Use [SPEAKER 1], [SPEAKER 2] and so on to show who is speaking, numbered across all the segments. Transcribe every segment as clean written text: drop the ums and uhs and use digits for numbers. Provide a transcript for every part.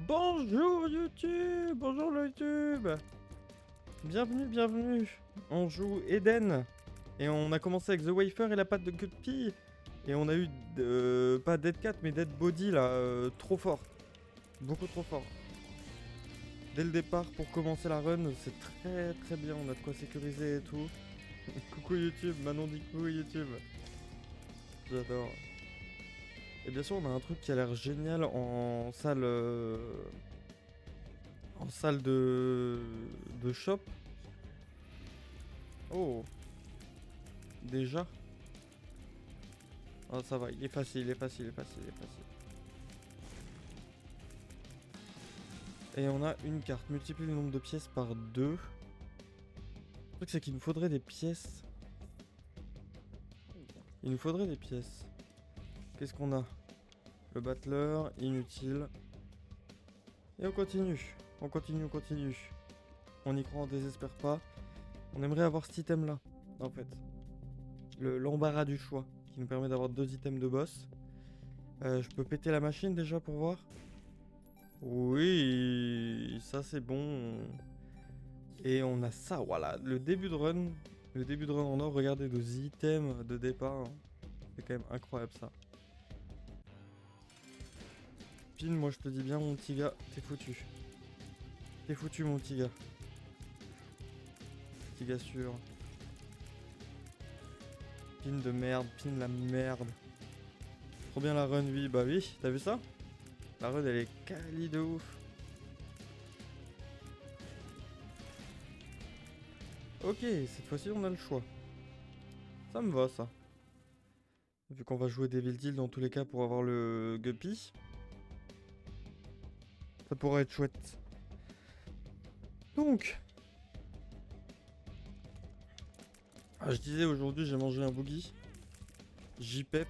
[SPEAKER 1] Bonjour YouTube, bonjour le YouTube. Bienvenue. On joue Eden. Et on a commencé avec The Wafer et la patte de Guppy. Et on a eu, pas Dead Cat, mais Dead Body là, trop fort. Beaucoup trop fort. Dès le départ, pour commencer la run, c'est très bien, on a de quoi sécuriser et tout. Coucou YouTube, Manon dit coucou YouTube. J'adore. Et bien sûr, on a un truc qui a l'air génial en salle... en salle de shop. Oh. Déjà. Ah ça va, il est facile. Et on a une carte, multiplie le nombre de pièces par 2. Le truc c'est qu'il nous faudrait des pièces. Qu'est-ce qu'on a? Le battleur, inutile. Et on continue. On y croit, on désespère pas. On aimerait avoir cet item là, en fait. L'embarras du choix, qui nous permet d'avoir 2 items de boss. Je peux péter la machine déjà pour voir. Oui, ça c'est bon. Et on a ça, voilà, le début de run en or, regardez nos items de départ. Hein. C'est quand même incroyable ça. Pin, moi je te dis bien mon petit gars, t'es foutu. T'es foutu mon petit gars. Petit gars sûr. Pin de merde, pin la merde. Trop bien la run, oui, bah oui, t'as vu ça? La run elle est quali de ouf. Ok, cette fois-ci on a le choix. Ça me va ça. Vu qu'on va jouer Devil Deal dans tous les cas pour avoir le Guppy. Ça pourrait être chouette. Donc. Je disais aujourd'hui j'ai mangé un boogie. J-Pep.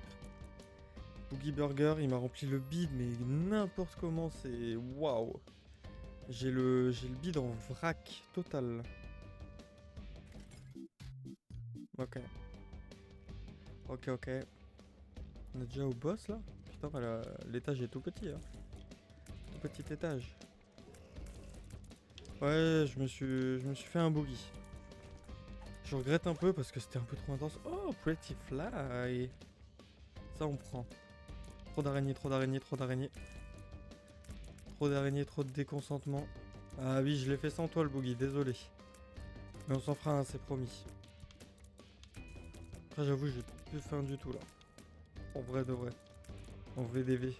[SPEAKER 1] Boogie Burger, il m'a rempli le bide mais n'importe comment, c'est waouh. J'ai le bide en vrac total. Ok. On est déjà au boss là? Putain, l'étage est tout petit hein. Tout petit étage. Ouais, je me suis fait un boogie. Je regrette un peu parce que c'était un peu trop intense. Oh, pretty fly. Ça on prend. Trop d'araignées. Trop d'araignées, trop de déconcentrement. Ah oui, je l'ai fait sans toi le boogie, désolé. Mais on s'en fera un, c'est promis. Après j'avoue, j'ai plus faim du tout là. En vrai de vrai. En VDV.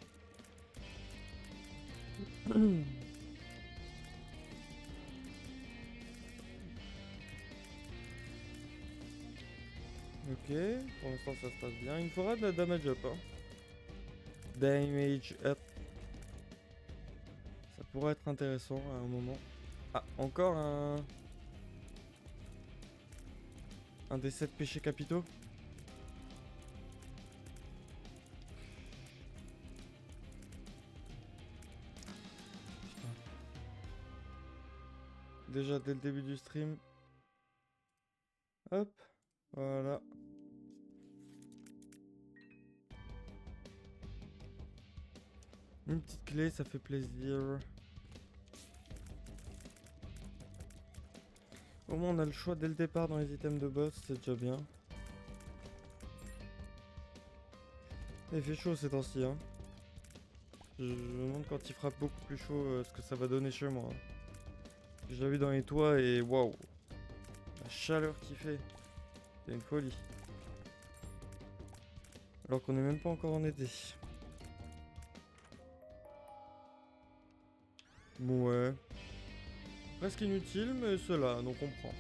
[SPEAKER 1] Ok, pour l'instant ça se passe bien. Il me faudra de la damage up. Hein. Damage up. Ça pourrait être intéressant à un moment. Ah, encore un des 7 péchés capitaux. Putain. Déjà dès le début du stream. Hop, voilà. Une petite clé, ça fait plaisir. Au moins on a le choix dès le départ dans les items de boss, c'est déjà bien. Il fait chaud ces temps-ci hein. Je me demande quand il fera beaucoup plus chaud ce que ça va donner chez moi. J'ai déjà vu dans les toits et waouh. La chaleur qu'il fait. C'est une folie. Alors qu'on est même pas encore en été. Bon ouais. Presque inutile mais cela, donc on prend.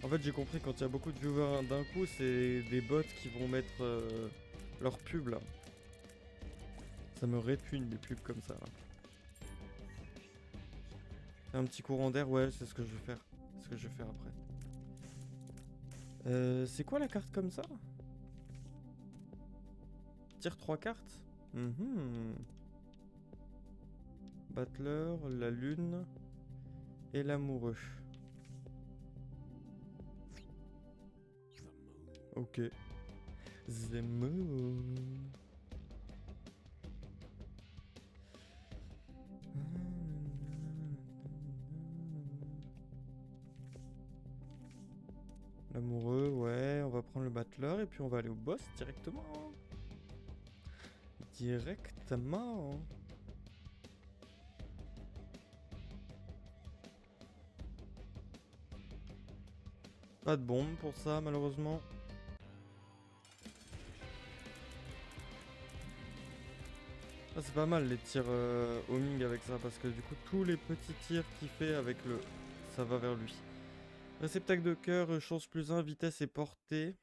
[SPEAKER 1] En fait j'ai compris quand il y a beaucoup de viewers d'un coup c'est des bots qui vont mettre leur pub là. Ça me répugne des pubs comme ça là. Un petit courant d'air, ouais c'est ce que je vais faire. C'est ce que je vais faire après. C'est quoi la carte comme ça? Tire 3 cartes. Battler, la lune et l'amoureux. Ok. The moon. Butler et puis on va aller au boss directement. Directement. Pas de bombe pour ça malheureusement. Ah, c'est pas mal les tirs homing avec ça parce que du coup tous les petits tirs qu'il fait avec le... ça va vers lui. Réceptacle de cœur, chance plus 1, vitesse et portée.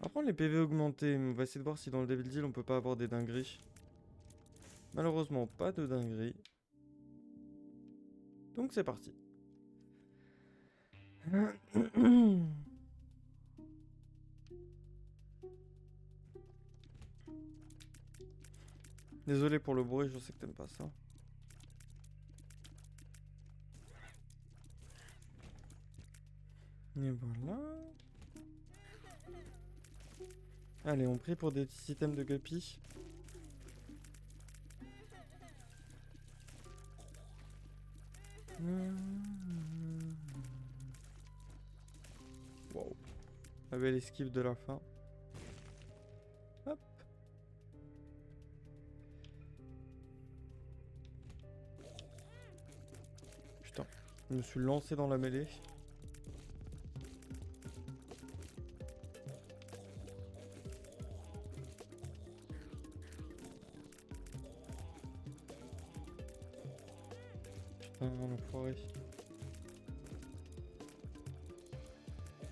[SPEAKER 1] On va prendre les PV augmentés. On va essayer de voir si dans le Devil Deal on peut pas avoir des dingueries. Malheureusement pas de dingueries. Donc c'est parti. Désolé pour le bruit, je sais que t'aimes pas ça. Et voilà. Allez, on prie pour des petits items de guppy. Wow. La belle esquive de la fin. Hop. Putain, je me suis lancé dans la mêlée. Putain, l'enfoiré.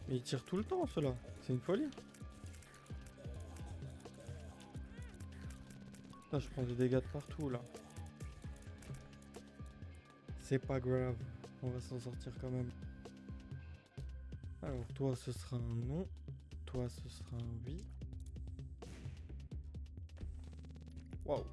[SPEAKER 1] Mais il tire tout le temps, ceux-là. C'est une folie. Putain, je prends des dégâts de partout, là. C'est pas grave. On va s'en sortir quand même. Alors, toi, ce sera un non. Toi, ce sera un oui. Waouh.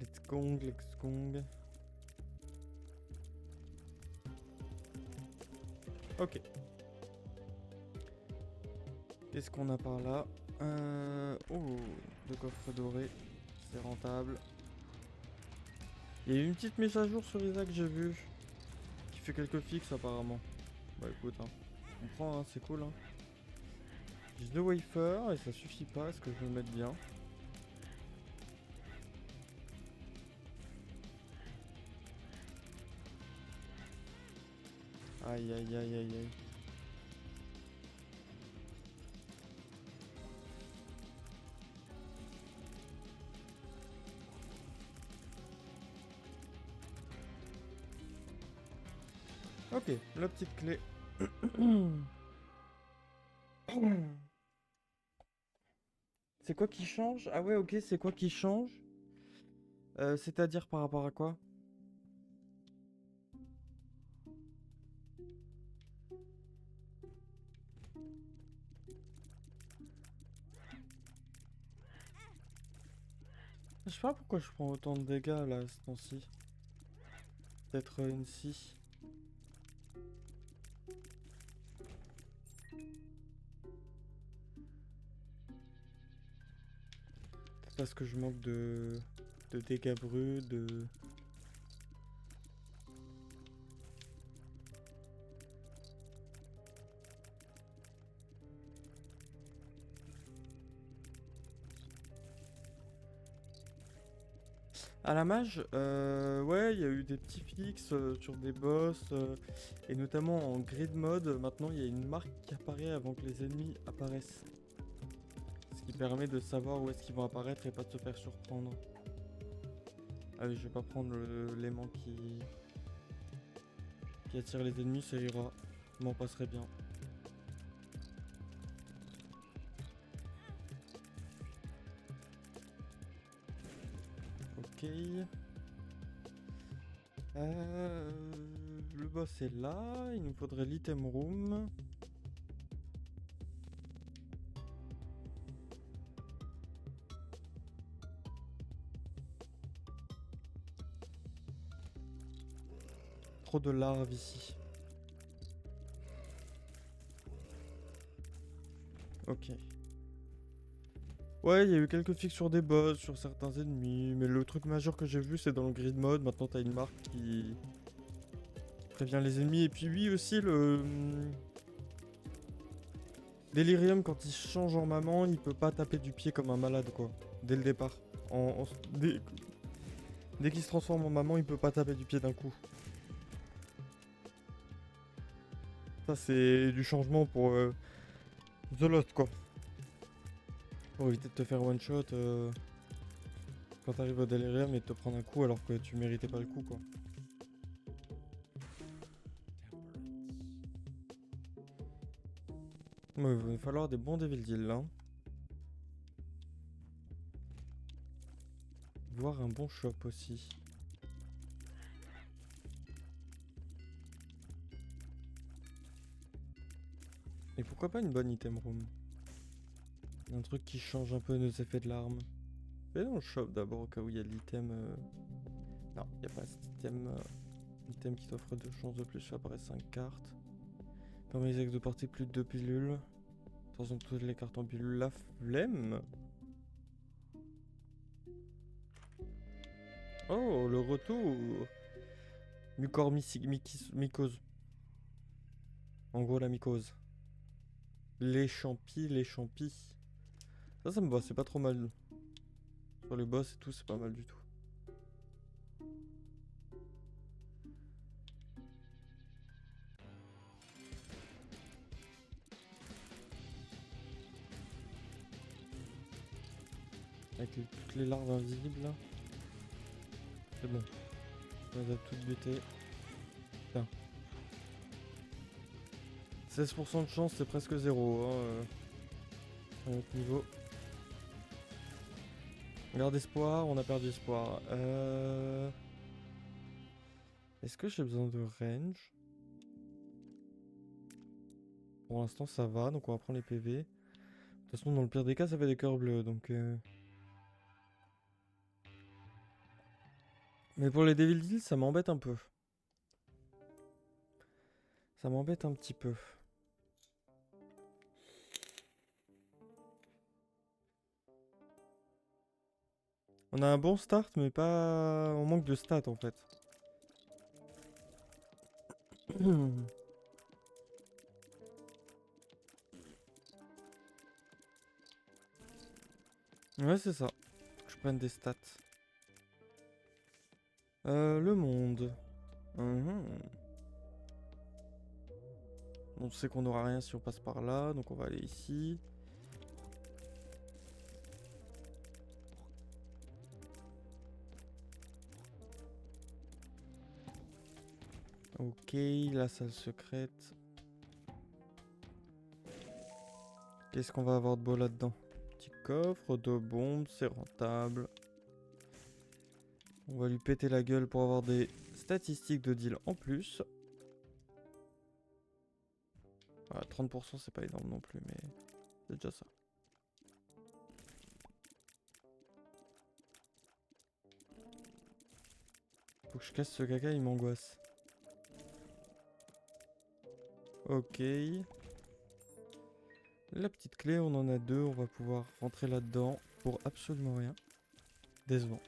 [SPEAKER 1] Let's gong. Ok. Qu'est-ce qu'on a par là? Oh, deux coffres dorés. C'est rentable. Il y a eu une petite mise à jour sur Isaac, j'ai vu. Qui fait quelques fixes apparemment. Bah écoute, hein. On prend, hein, c'est cool. Hein. J'ai 2 wafers et ça suffit pas. Est-ce que je vais le mettre bien? Aïe aïe aïe aïe aïe. Ok, la petite clé. C'est quoi qui change? Ah ouais, ok, c'est quoi qui change? C'est-à-dire par rapport à quoi? Je sais pas pourquoi je prends autant de dégâts là, ce temps-ci. Peut-être une scie. Parce que je manque de dégâts bruts, de... À la mage, ouais, il y a eu des petits fixes sur des boss, et notamment en grid mode, maintenant il y a une marque qui apparaît avant que les ennemis apparaissent. Ce qui permet de savoir où est-ce qu'ils vont apparaître et pas de se faire surprendre. Allez, je vais pas prendre l'aimant qui attire les ennemis, ça ira. Je m'en passerai bien. Ok. Le boss est là, il nous faudrait l'item room. Trop de larves ici. Ok. Ouais, il y a eu quelques fixes sur des boss, sur certains ennemis, mais le truc majeur que j'ai vu, c'est dans le grid mode. Maintenant, t'as une marque qui prévient les ennemis. Et puis oui, aussi, le Delirium, quand il change en maman, il peut pas taper du pied comme un malade, quoi. Dès le départ. Dès qu'il se transforme en maman, il peut pas taper du pied d'un coup. Ça, c'est du changement pour The Lost, quoi. Pour éviter de te faire one shot quand t'arrives au Delirium et de te prendre un coup alors que tu méritais pas le coup, quoi. Ouais, il va falloir des bons Devil Deal, là. Voir un bon shop aussi. Et pourquoi pas une bonne item room? Un truc qui change un peu nos effets de l'arme. Fais dans le shop d'abord au cas où il y a l'item. Non, il n'y a pas cet item. Item qui t'offre 2 chances de plus, ça apparaît 5 cartes. Permet les ex de porter plus de 2 pilules. Attention toutes les cartes en pilule. La flemme. Oh, le retour. Mycose. En gros, la mycose. Les champis. Ça me va, c'est pas trop mal. Sur les boss et tout, c'est pas mal du tout. Avec toutes les larves invisibles là. C'est bon. On les a toutes butées. Putain. 16% de chance, c'est presque zéro. À notre niveau. Garde espoir, on a perdu espoir. Est-ce que j'ai besoin de range? Pour l'instant, ça va, donc on va prendre les PV. De toute façon, dans le pire des cas, ça fait des cœurs bleus, donc... Mais pour les Devil Deals, ça m'embête un peu. Ça m'embête un petit peu. On a un bon start, mais pas... On manque de stats, en fait. Ouais, c'est ça. Que je prenne des stats. Le monde. On sait qu'on n'aura rien si on passe par là, donc on va aller ici. Ok, la salle secrète. Qu'est-ce qu'on va avoir de beau là-dedans? Petit coffre, 2 bombes, c'est rentable. On va lui péter la gueule pour avoir des statistiques de deal en plus. Voilà, 30% c'est pas énorme non plus, mais c'est déjà ça. Faut que je casse ce caca, il m'angoisse. Ok. La petite clé, on en a 2, on va pouvoir rentrer là-dedans pour absolument rien. Décevant.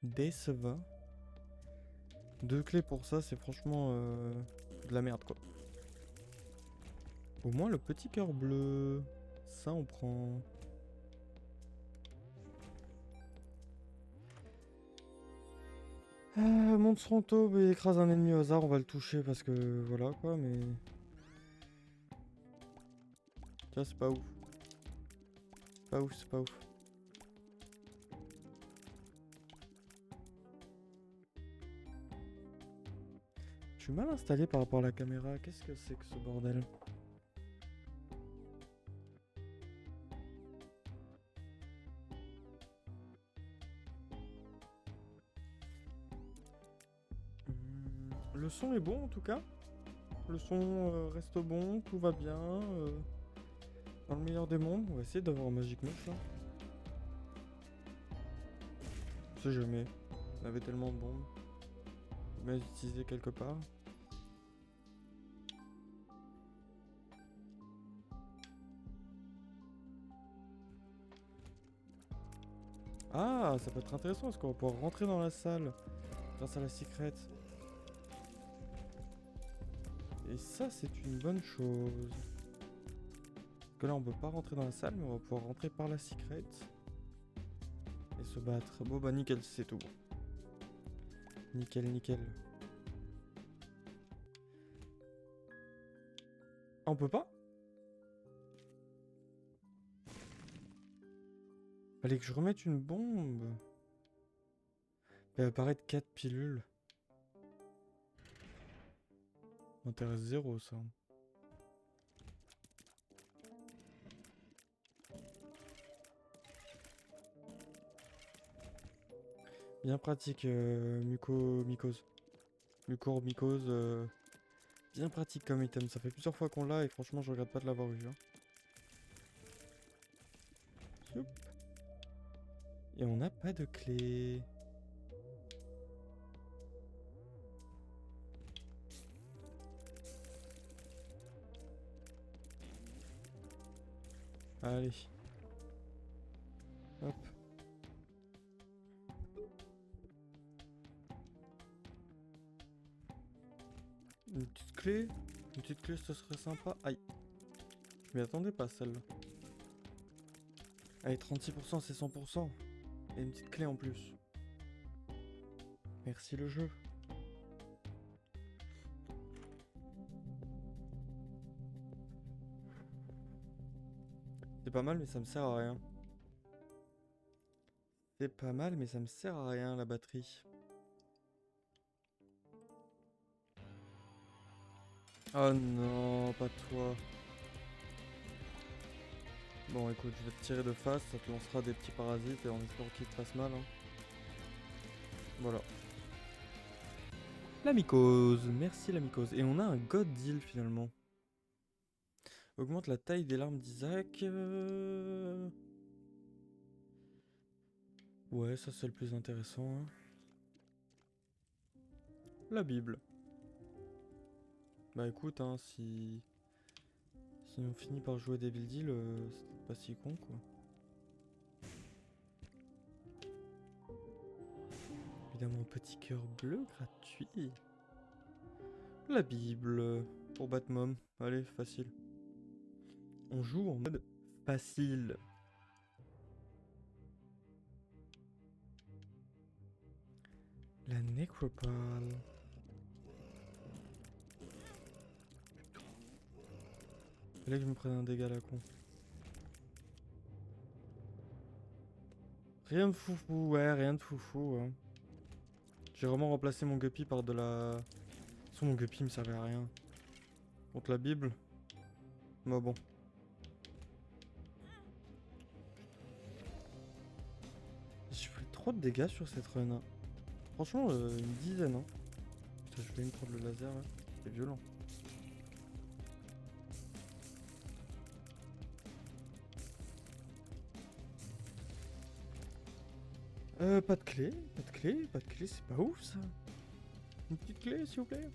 [SPEAKER 1] Décevant. 2 clés pour ça, c'est franchement de la merde quoi. Au moins le petit cœur bleu. Ça on prend. Monte son taupe et écrase un ennemi au hasard, on va le toucher parce que voilà quoi, mais... Tiens, c'est pas ouf. C'est pas ouf, c'est pas ouf. Je suis mal installé par rapport à la caméra, qu'est-ce que c'est que ce bordel? Le son est bon en tout cas. Le son reste bon, tout va bien. Dans le meilleur des mondes, on va essayer d'avoir un Magic Mouche là. On sait jamais. On avait tellement de bombes. On va les utiliser quelque part. Ah, ça peut être intéressant parce qu'on va pouvoir rentrer dans la salle grâce à la secrète. Et ça, c'est une bonne chose. Parce que là, on peut pas rentrer dans la salle, mais on va pouvoir rentrer par la secrète. Et se battre. Bon, bah nickel, c'est tout. Nickel, nickel. Ah, on peut pas? Fallait que je remette une bombe. Il va apparaître 4 pilules. M'intéresse zéro, ça. Bien pratique, mycose. Mycose. Bien pratique comme item. Ça fait plusieurs fois qu'on l'a et franchement, je regrette pas de l'avoir eu. Hein. Youp. Et on n'a pas de clé. Allez. Hop. Une petite clé. Une petite clé, ce serait sympa. Aïe. Je m'y attendais pas, celle-là. Allez, 36%, c'est 100%. Et une petite clé en plus. Merci le jeu. C'est pas mal, mais ça me sert à rien. C'est pas mal, mais ça me sert à rien, la batterie. Oh non, pas toi. Bon, écoute, je vais te tirer de face, ça te lancera des petits parasites et on espère qu'ils te fassent mal. Hein. Voilà. La mycose, merci la mycose. Et on a un god deal finalement. Augmente la taille des larmes d'Isaac. Ouais, ça c'est le plus intéressant. Hein. La Bible. Bah écoute, hein, si on finit par jouer des deals, c'est pas si con quoi. Évidemment, petit cœur bleu gratuit. La Bible pour Batmom. Allez, facile. On joue en mode facile. La nécropole. Fallait que je me prenne un dégât à la con. Rien de foufou, ouais, rien de foufou. Hein. J'ai vraiment remplacé mon guppy par de la... Mon guppy me servait à rien. Contre la Bible. Bah bon. J'ai fait trop de dégâts sur cette run. Hein. Franchement, une dizaine. Hein. Putain, je vais me prendre le laser là. C'est violent. Pas de clé, pas de clé, pas de clé, c'est pas ouf ça. Une petite clé s'il vous plaît.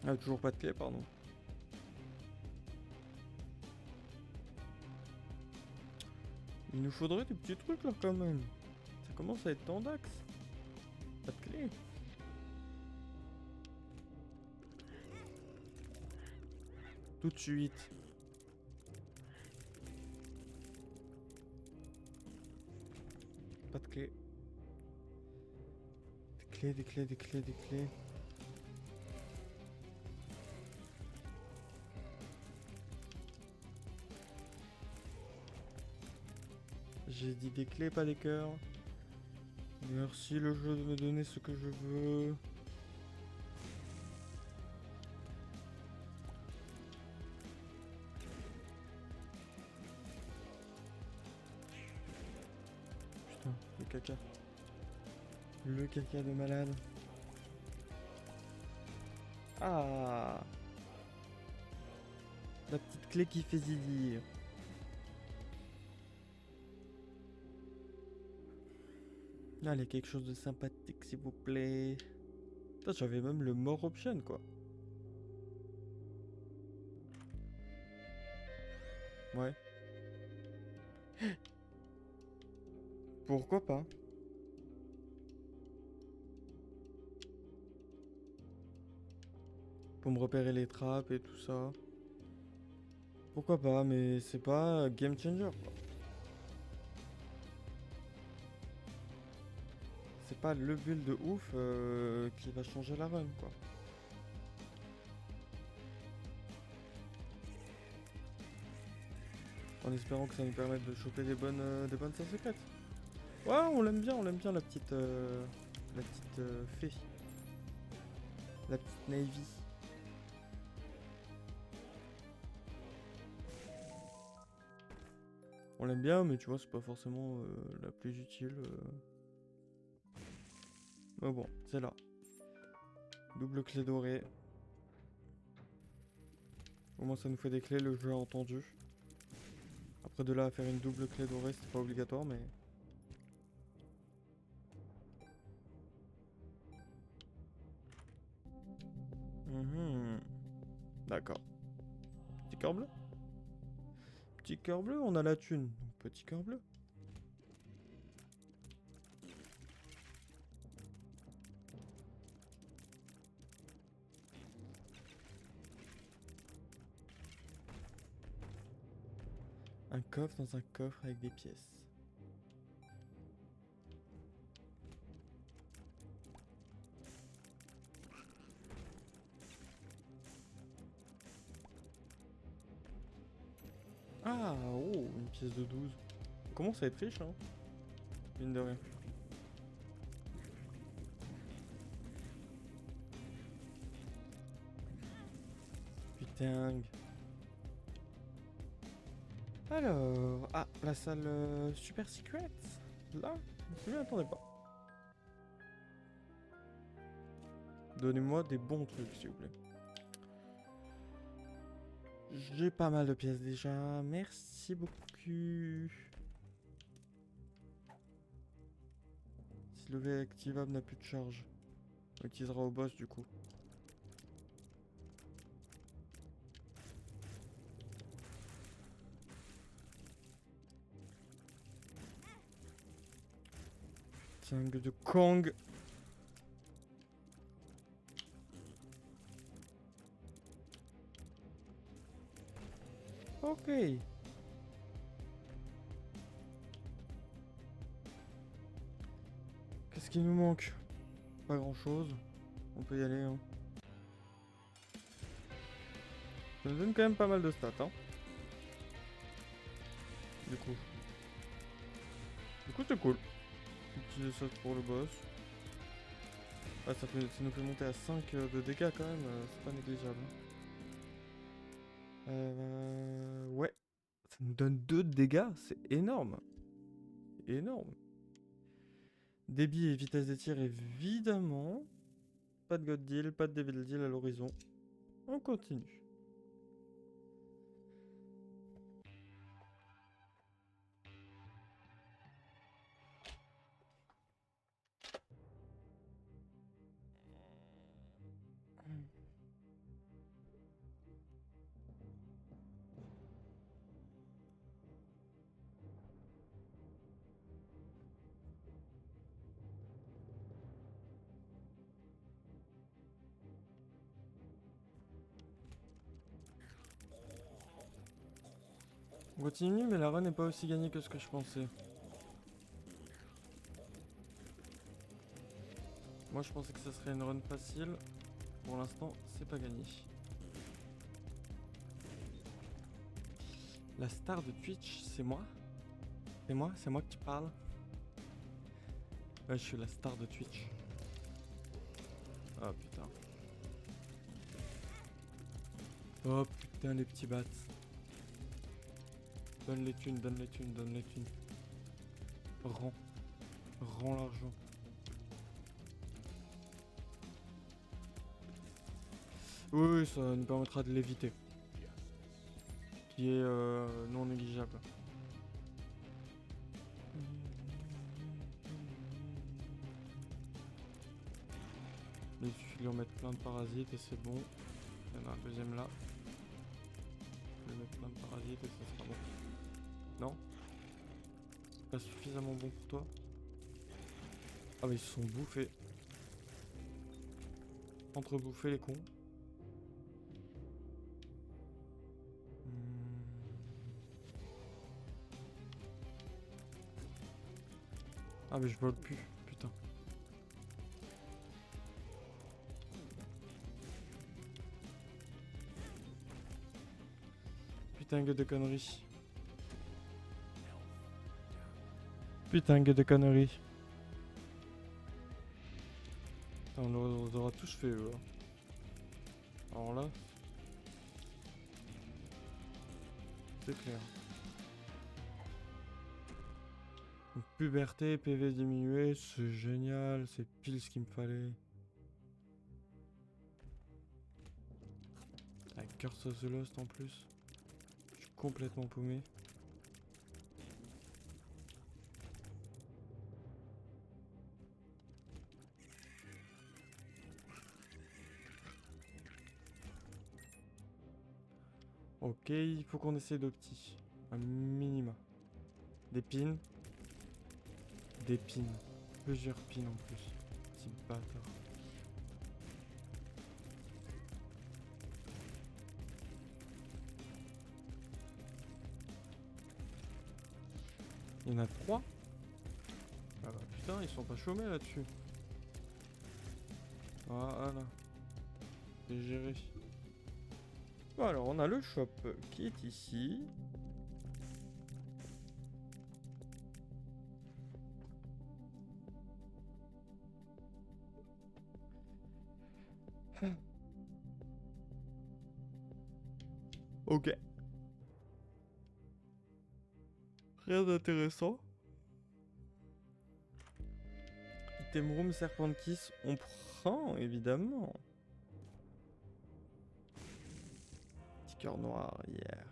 [SPEAKER 1] Ah, toujours pas de clé, pardon. Il nous faudrait des petits trucs là quand même. Ça commence à être tendax. Pas de clé. Tout de suite. Pas de clé. Des clés, des clés, des clés, des clés. J'ai dit des clés, pas des cœurs. Merci le jeu de me donner ce que je veux. Putain, le caca. Le caca de malade. Ah, la petite clé qui fait zizi. Allez, quelque chose de sympathique, s'il vous plaît. Putain, j'avais même le more option, quoi. Ouais. Pourquoi pas? Pour me repérer les trappes et tout ça. Pourquoi pas, mais c'est pas game changer, quoi. C'est pas le build de ouf qui va changer la run, quoi. En espérant que ça nous permette de choper des bonnes salles secrètes. Ouais, on l'aime bien la petite fée. La petite Navy. On l'aime bien, mais tu vois, c'est pas forcément la plus utile. Mais bon, c'est là. Double clé dorée. Au moins, ça nous fait des clés, le jeu a entendu. Après, de là à faire une double clé dorée, c'est pas obligatoire, mais. Mhm. D'accord. Petit cœur bleu. Petit cœur bleu, on a la thune. Donc, petit cœur bleu. Un coffre dans un coffre avec des pièces. Ah, oh, une pièce de 12. On commence à être riche, hein. Mine de rien. Putain. Alors, ah, la salle super secret. Là, je m'y attendais pas. Donnez-moi des bons trucs, s'il vous plaît. J'ai pas mal de pièces déjà. Merci beaucoup. Si le V activable n'a plus de charge, on l'utilisera au boss du coup. Tiang de Kong. Ok. Qu'est-ce qui nous manque? Pas grand chose. On peut y aller, hein. Ça nous donne quand même pas mal de stats, hein. Du coup. C'est cool. Utiliser ça pour le boss. Ah, ça nous fait monter à 5 de dégâts quand même, c'est pas négligeable. Ouais. Ça nous donne 2 de dégâts, c'est énorme. Énorme. Débit et vitesse des tirs, évidemment. Pas de God Deal, pas de Devil Deal à l'horizon. On continue. On continue, mais la run n'est pas aussi gagnée que ce que je pensais. Moi, je pensais que ce serait une run facile. Pour l'instant, c'est pas gagné. La star de Twitch, c'est moi? C'est moi que tu parles? Ouais, je suis la star de Twitch. Oh putain. Oh putain, les petits bats. Donne les thunes, donne les thunes, donne les thunes. Rends. Rends l'argent. Oui, ça nous permettra de l'éviter. Qui est non négligeable. Il suffit de lui en mettre plein de parasites et c'est bon. Il y en a un deuxième là. Je vais mettre plein de parasites et ça sera bon. Non? Pas suffisamment bon pour toi? Ah mais ils se sont bouffés. Entre-bouffés les cons. Ah mais je vole plus, putain. Putain de conneries. Putain de conneries. On les aura tous fait eux. Alors là, c'est clair. Donc, puberté, PV diminué, c'est génial, c'est pile ce qu'il me fallait. Avec Curse of the Lost en plus. Je suis complètement paumé. Ok, il faut qu'on essaie de petits. Un minima. Des pins. Des pins. Plusieurs pins en plus. Petit bâtard. Il y en a 3. Ah bah putain, ils sont pas chômés là-dessus. Voilà. C'est géré. Bon alors on a le shop qui est ici. Ok. Rien d'intéressant. Item room serpent kiss, on prend évidemment. Petit cœur noir, hier.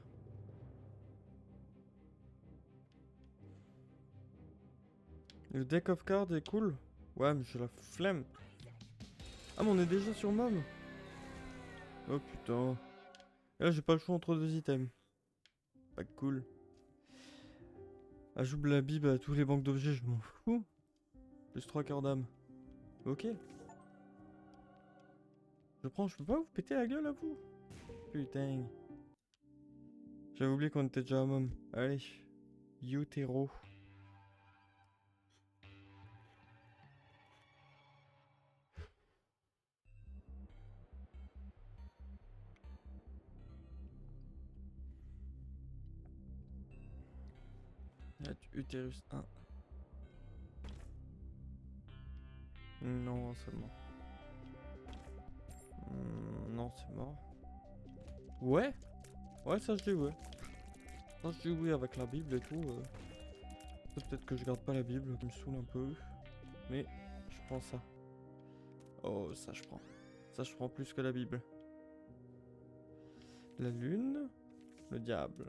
[SPEAKER 1] Le deck of cards est cool. Ouais, mais j'ai la flemme. Ah, mais on est déjà sur Mom. Oh putain. Et là, j'ai pas le choix entre 2 items. Pas cool. Ajoute la bib à tous les banques d'objets, je m'en fous. Plus 3 cœurs d'âme. Ok. Je prends, je peux pas vous péter la gueule à vous. Putain. J'avais oublié qu'on était déjà à Mom. Allez. Utero. Utérus 1. Non, seulement. Non, c'est mort. Ouais. Ouais, ça je dis ouais. Ça je dis oui avec la Bible et tout. Peut-être que je garde pas la Bible, qui me saoule un peu. Mais je prends ça. Oh, ça je prends. Ça je prends plus que la Bible. La lune. Le diable.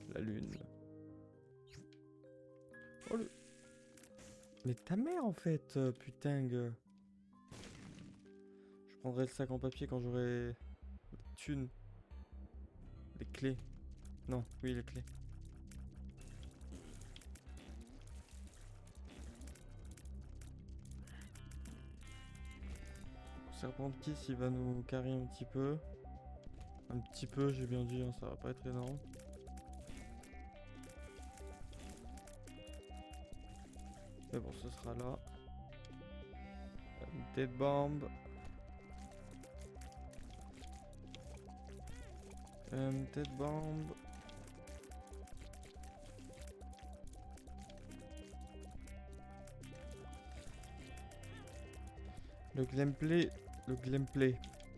[SPEAKER 1] La lune. Oh le... Mais ta mère en fait, putain. Je prendrai le sac en papier quand j'aurai... Thune. Les clés. Non, oui les clés. Serpent Kiss il va nous carrer un petit peu. Un petit peu, j'ai bien dit, hein, ça va pas être énorme. Mais bon, ce sera là. Une tête bombe. Tête bombe. Le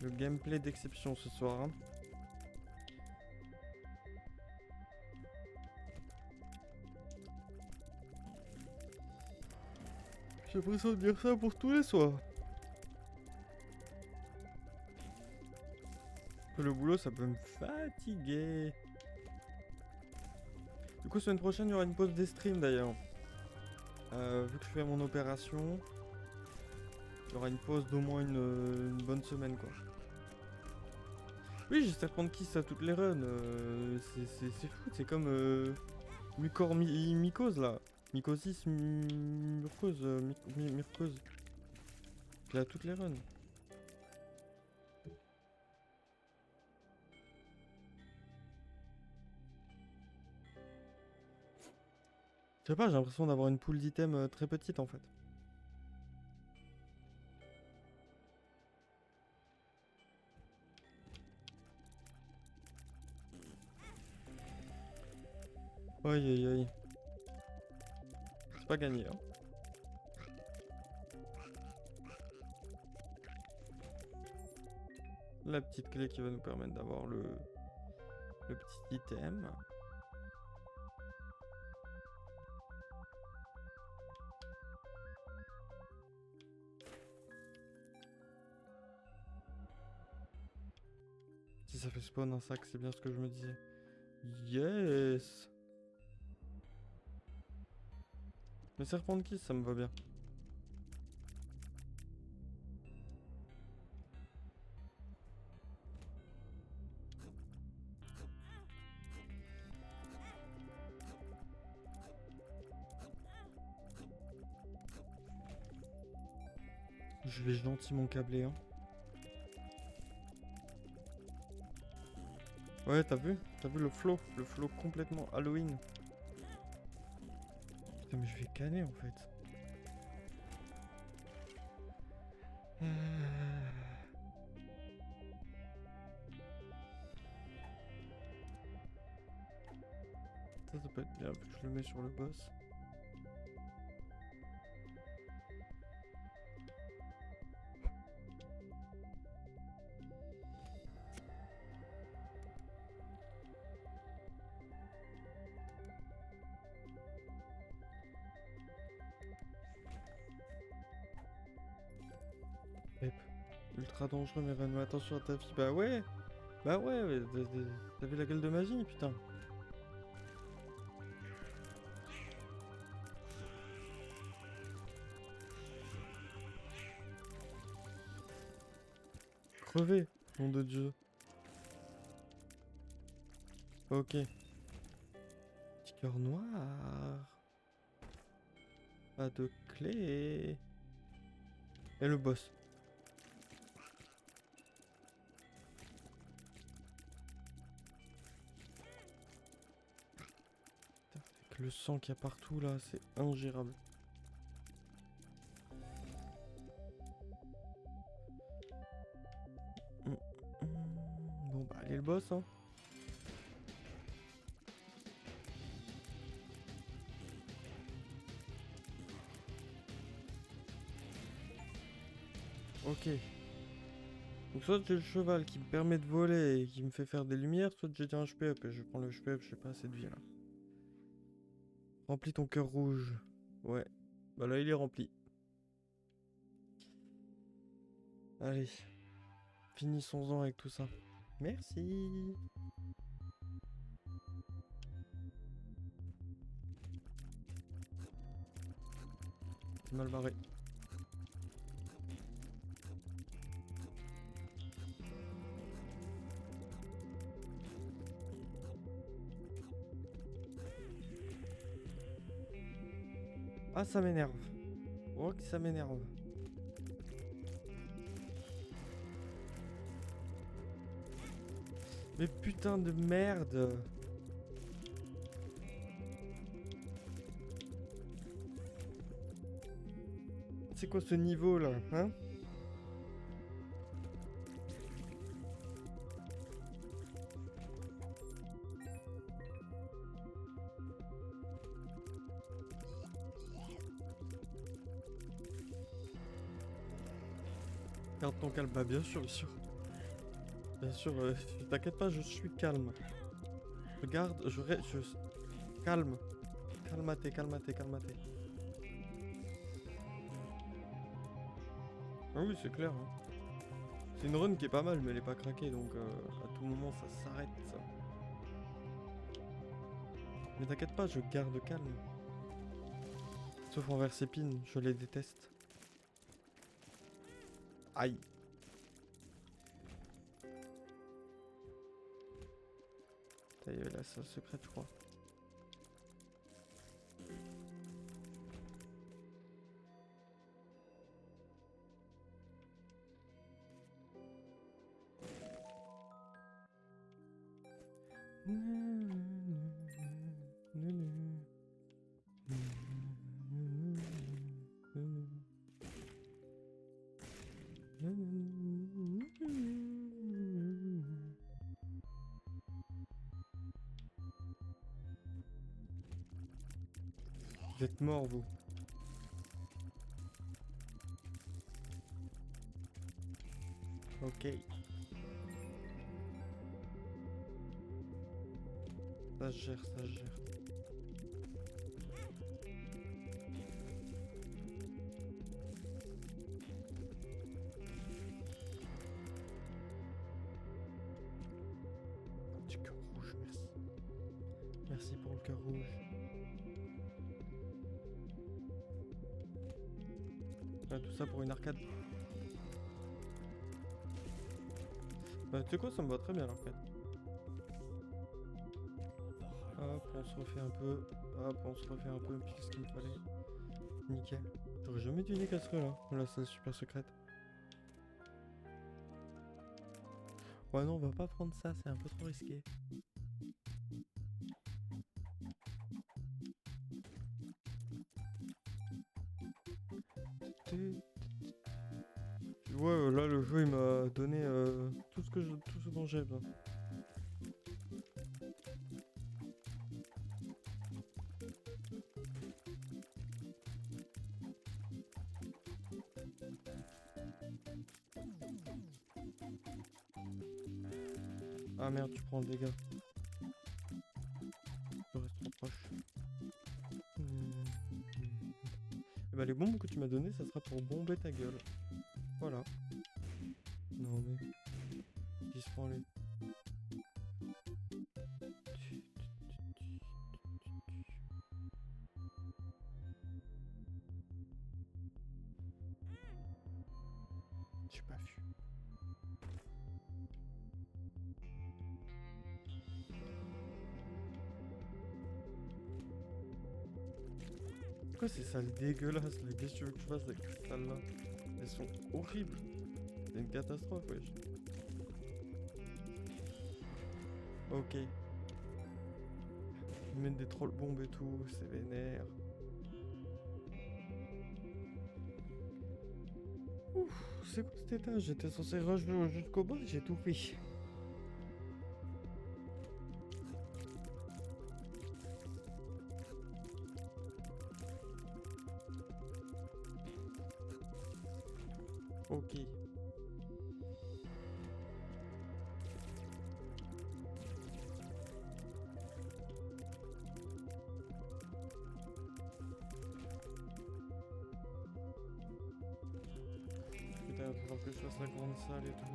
[SPEAKER 1] gameplay d'exception ce soir. Hein. J'ai l'impression de dire ça pour tous les soirs. Le boulot, ça peut me fatiguer. Du coup, semaine prochaine, il y aura une pause des streams d'ailleurs. Vu que je fais mon opération. Il y aura une pause d'au moins une bonne semaine, quoi. Oui, j'espère prendre Kiss à toutes les runs. C'est fou, c'est comme Mycose là. Mycosis, Murcose, Murcose. J'ai à toutes les runs. Je sais pas, j'ai l'impression d'avoir une pool d'items très petite en fait. Aïe aïe aïe. C'est pas gagné hein. La petite clé qui va nous permettre d'avoir le petit item. Si ça fait spawn un sac, c'est bien ce que je me disais. Yes. Mais serpent de kiss, ça me va bien. Je vais gentiment câbler hein. Ouais, t'as vu le flow complètement Halloween. Putain, mais je vais canner en fait. Ça peut être bien, vu que je le mets sur le boss. Pep. Ultra dangereux, mais Ren, attention à ta vie. Bah ouais, t'avais la gueule de magie, putain. Crevé, nom de Dieu. Ok. Petit cœur noir. Pas de clé. Et le boss. Putain, avec le sang qu'il y a partout là, c'est ingérable. Bon bah allez le boss hein. Ok. Donc soit j'ai le cheval qui me permet de voler et qui me fait faire des lumières, soit j'ai un HP up et je prends le HP up, j'ai pas assez de vie là. Remplis ton cœur rouge. Ouais. Bah là il est rempli. Allez. Finissons-en avec tout ça. Merci. C'est mal barré. Ah ça m'énerve. Oh que ça m'énerve. Mais putain de merde. C'est quoi ce niveau là, hein? Garde ton calme, bah bien sûr, bien sûr. Bien sûr, t'inquiète pas, je suis calme. Je garde, je... Calme. Calmate, calmate, calmate. Ah oui, c'est clair. Hein. C'est une run qui est pas mal, mais elle est pas craquée, donc à tout moment ça s'arrête. Ça. Mais t'inquiète pas, je garde calme. Sauf envers ces pins, je les déteste. Aïe. Il y avait la salle secrète, je crois. Vous êtes mort, vous. Ok. Ça se gère, ça se gère. Du cœur rouge, merci. Merci pour le cœur rouge. Ah, tout ça pour une arcade. Bah, tu sais quoi, ça me va très bien l'arcade. Hop, on se refait un peu. Hop, on se refait un peu, puis ce qu'il me fallait. Nickel. J'aurais jamais deviné qu'elle serait là, la salle super secrète. Ouais, non, on va pas prendre ça, c'est un peu trop risqué. Ouais, là le jeu il m'a donné tout ce dont j'ai besoin. Ah merde, tu prends le dégât. Je reste trop proche. Et bah les bombes que tu m'as données, ça sera pour bomber ta gueule. Voilà. Non mais... Dispends-les. J'ai pas vu. Pourquoi ces salles dégueulasses là? Qu'est-ce que tu veux que je fasse avec ces salles là? Elles sont horribles. C'est une catastrophe, wesh. Ok. Ils mettent des trolls bombes et tout, c'est vénère. Ouf, c'est quoi cet étage? J'étais censé rush jusqu'au boss, j'ai tout pris. Ok. Putain, il va falloir que je fasse la grande salle et tout.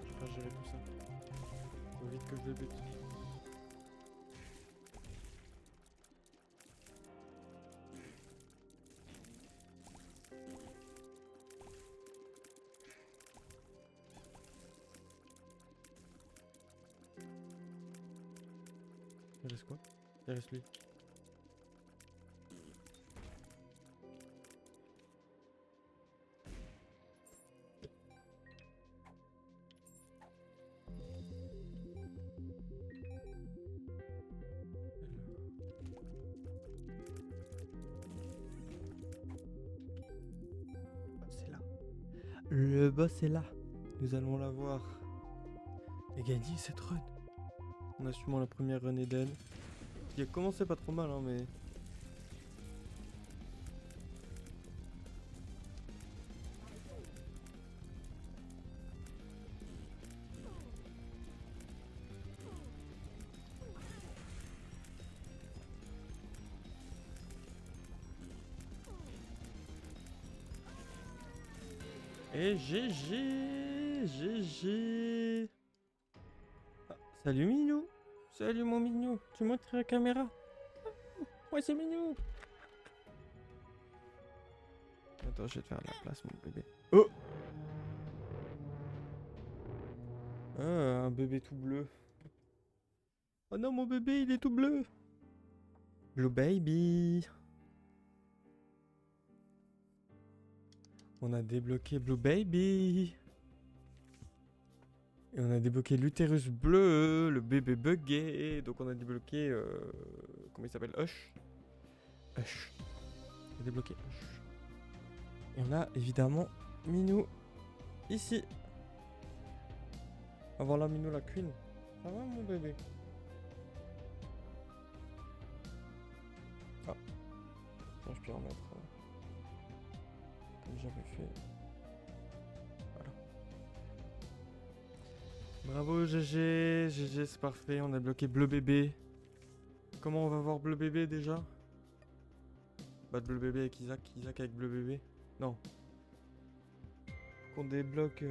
[SPEAKER 1] Je peux pas gérer tout ça. Faut vite que je le bute. Il reste quoi? Il reste lui. C'est là. Le boss est là. Nous allons la voir. Et gagner cette run. On a sûrement la première run Eden. Qui a commencé pas trop mal, hein, mais... Et GG. GG. Ah, salut Minou. Salut mon mignon, tu montres la caméra. Ouais, c'est mignon. Attends, je vais te faire de la place, mon bébé. Oh! Ah, un bébé tout bleu. Oh non, mon bébé, il est tout bleu. Blue baby. On a débloqué Blue baby. Et on a débloqué l'utérus bleu, le bébé buggé. Donc on a débloqué... comment il s'appelle? Hush. Hush. On a débloqué Hush. Et on a évidemment Minou ici. Ah voilà Minou la queen. Ça va mon bébé? Ah. Bon, je peux en mettre comme j'avais fait. Voilà. Bravo GG. GG c'est parfait. On a bloqué bleu bébé. Comment on va voir bleu bébé déjà? Bah bleu bébé avec Isaac. Isaac avec bleu bébé. Non. Qu'on débloque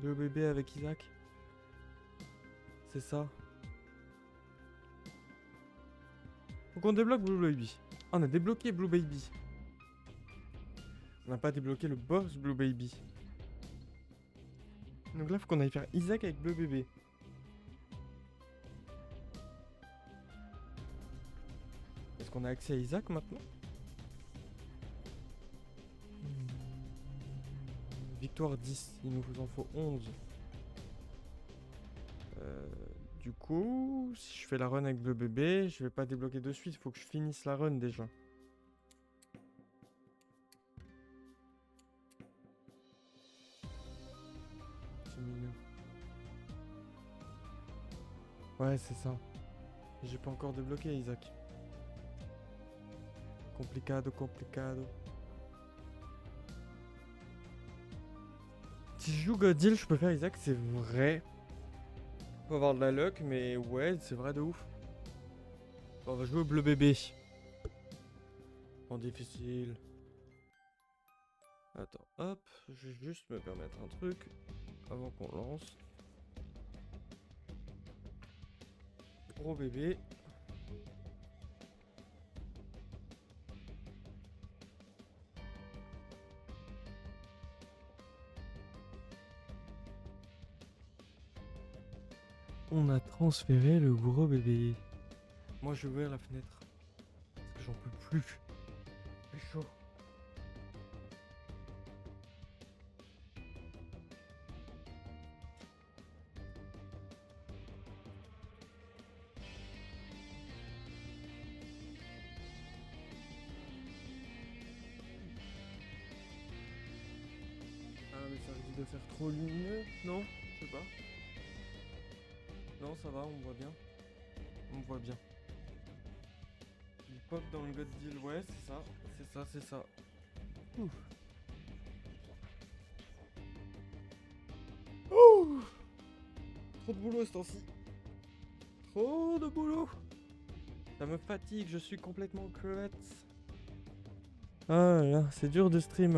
[SPEAKER 1] bleu bébé avec Isaac. C'est ça. Faut qu'on débloque Blue Baby. Ah, on a débloqué Blue Baby. On n'a pas débloqué le boss Blue Baby. Donc là, faut qu'on aille faire Isaac avec Bleu Bébé. Est-ce qu'on a accès à Isaac maintenant? Victoire 10, il nous en faut 11. Du coup, si je fais la run avec Bleu Bébé, je vais pas débloquer de suite, faut que je finisse la run déjà. C'est mignon. Ouais, c'est ça. J'ai pas encore débloqué Isaac. Complicado, complicado. Si je joue Godil, je peux faire Isaac, c'est vrai. Faut avoir de la luck, mais ouais, c'est vrai de ouf. Bon, on va jouer au Bleu Bébé. En difficile. Attends, hop, je vais juste me permettre un truc avant qu'on lance. Gros bébé. On a transféré le gros bébé. Moi je vais ouvrir la fenêtre. Parce que j'en peux plus. C'est chaud. Ah mais ça risque de faire trop lumineux. Non, je sais pas. Non ça va, on me voit bien. On me voit bien. Il pop dans le God Deal, ouais c'est ça. C'est ça, c'est ça. Ouf. Ouh. Trop de boulot ce temps-ci. Trop de boulot. Ça me fatigue, je suis complètement crevette. Ah là, c'est dur de stream.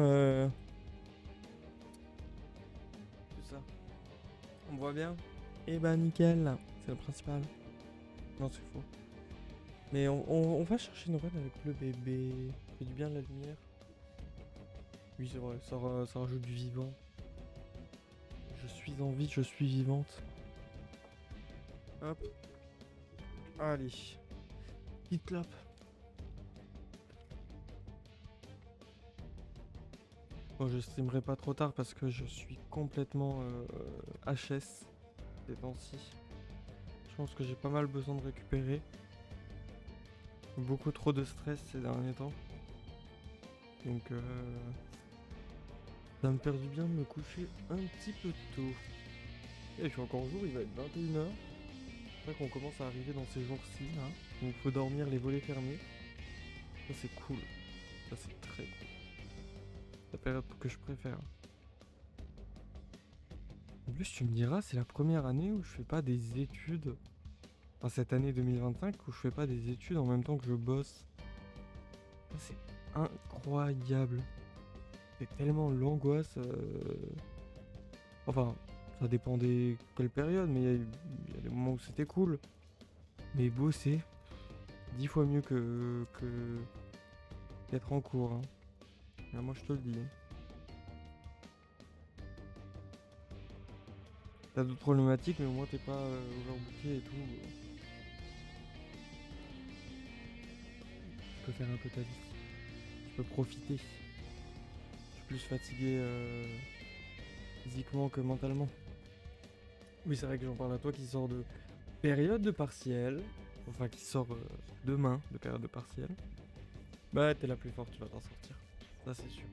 [SPEAKER 1] Tout ça. On me voit bien? Eh bah nickel, c'est le principal. Non c'est faux. Mais on va chercher une run avec le bébé. Ça fait du bien de la lumière. Oui c'est vrai, ça rajoute du vivant. Je suis en vie, je suis vivante. Hop. Allez. Petite clap. Bon, je streamerai pas trop tard parce que je suis complètement HS ces temps-ci. Je pense que j'ai pas mal besoin de récupérer. Beaucoup trop de stress ces derniers temps. Donc ça me fait du bien de me coucher un petit peu tôt. Et je suis encore jour, il va être 21h. C'est vrai qu'on commence à arriver dans ces jours-ci là. Donc faut dormir les volets fermés. Ça c'est cool. Ça c'est très cool. La période que je préfère. En plus tu me diras, c'est la première année où je fais pas des études. Enfin cette année 2025 où je fais pas des études en même temps que je bosse. Ça c'est incroyable. C'est tellement l'angoisse. Enfin, ça dépendait quelle période, mais il y a des moments où c'était cool. Mais bosser, 10 fois mieux que d'être en cours. Hein. Là, moi, je te le dis. T'as d'autres problématiques, mais au moins t'es pas overbooké et tout. Tu peux faire un peu ta vie. Tu peux profiter. Je suis plus fatigué physiquement que mentalement. Oui, c'est vrai que j'en parle à toi qui sort de période de partiel. Enfin, qui sort demain de période de partiel. Bah, t'es la plus forte, tu vas t'en sortir. Ça, c'est sûr.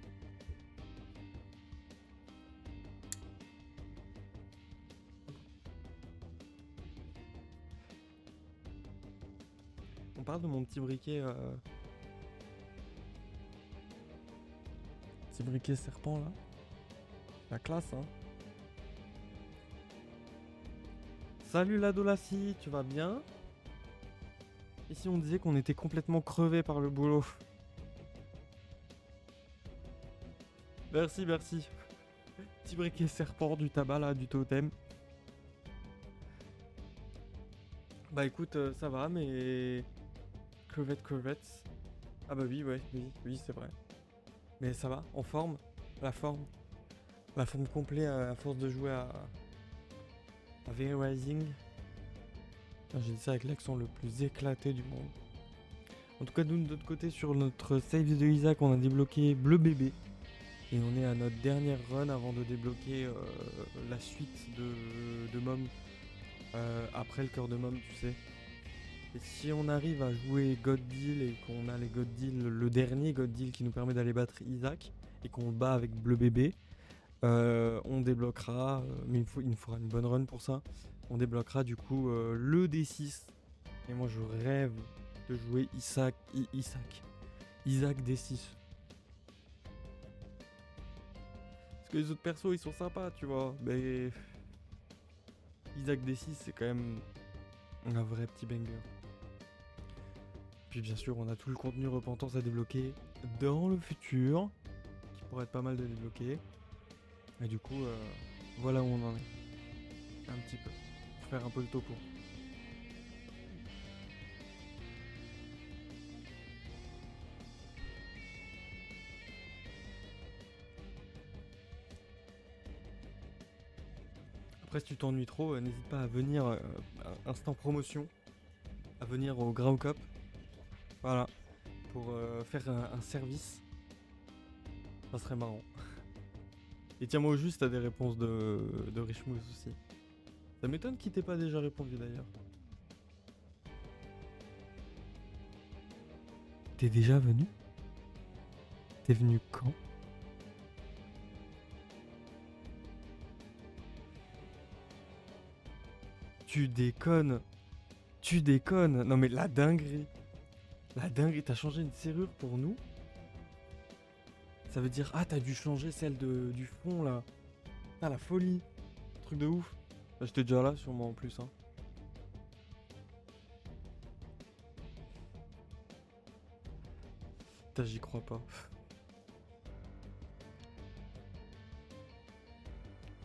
[SPEAKER 1] On parle de mon petit briquet. Petit briquet serpent là. La classe, hein. Salut la Dolassie, tu vas bien? Ici on disait qu'on était complètement crevé par le boulot. Merci, merci. Petit briquet serpent, du tabac là, du totem. Bah écoute, ça va, mais... Crevettes. Ah bah oui, ouais, oui, c'est vrai. Mais ça va, en forme. La forme complète à force de jouer à V Rising. J'ai dit ça avec l'accent le plus éclaté du monde. En tout cas, nous de notre côté, sur notre save de Isaac, on a débloqué Bleu Bébé. Et on est à notre dernière run avant de débloquer la suite de Mom. Après le cœur de Mom, tu sais. Et si on arrive à jouer God Deal et qu'on a les God Deal, le dernier God Deal qui nous permet d'aller battre Isaac, et qu'on le bat avec Bleu Bébé, on débloquera, mais il nous faudra une bonne run pour ça, on débloquera du coup le D6. Et moi je rêve de jouer Isaac D6. Parce que les autres persos ils sont sympas, tu vois, mais Isaac D6 c'est quand même un vrai petit banger. Puis bien sûr on a tout le contenu Repentance à débloquer dans le futur, qui pourrait être pas mal de débloquer. Et du coup, voilà où on en est. Un petit peu. Pour faire un peu le topo. Après, si tu t'ennuies trop, n'hésite pas à venir instant promotion. À venir au Grau Cup. Voilà. Pour faire un service. Ça serait marrant. Et tiens-moi au juste, t'as des réponses de Richmousse aussi. Ça m'étonne qu'il t'ait pas déjà répondu d'ailleurs. T'es déjà venu? T'es venu quand? Tu déconnes. Non mais la dinguerie. T'as changé une serrure pour nous? Ça veut dire, ah t'as dû changer celle du fond là. Ah la folie. Truc de ouf. Bah, j'étais déjà là sûrement en plus. Hein. Putain, j'y crois pas.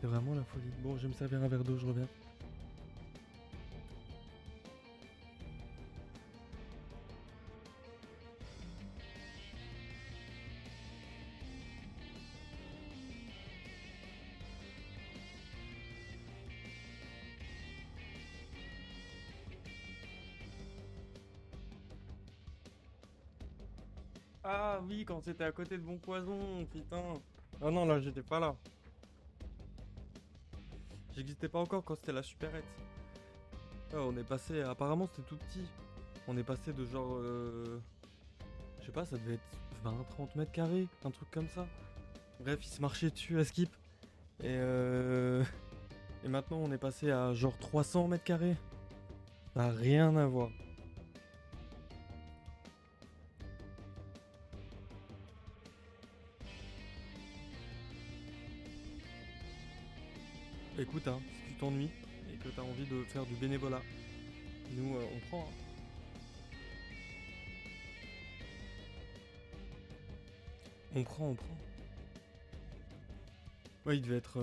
[SPEAKER 1] C'est vraiment la folie. Bon, je vais me servir un verre d'eau, je reviens. Ah oui, quand c'était à côté de Bon Poison, putain. Ah non, là, j'étais pas là. J'existais pas encore quand c'était la supérette. Ah, on est passé, apparemment c'était tout petit. On est passé de genre... je sais pas, ça devait être 20-30 mètres carrés, un truc comme ça. Bref, il se marchait dessus à Skip. Et maintenant on est passé à genre 300 mètres carrés. Ça n'a rien à voir. Écoute, hein, si tu t'ennuies et que t'as envie de faire du bénévolat, nous on prend. Hein. On prend. Ouais, il devait être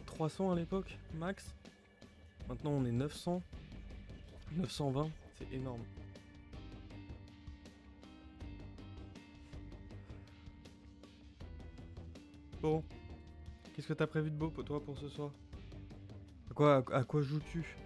[SPEAKER 1] 300 à l'époque, max. Maintenant on est 900. 920. C'est énorme. Bon, qu'est-ce que t'as prévu de beau pour toi pour ce soir? À quoi joues-tu?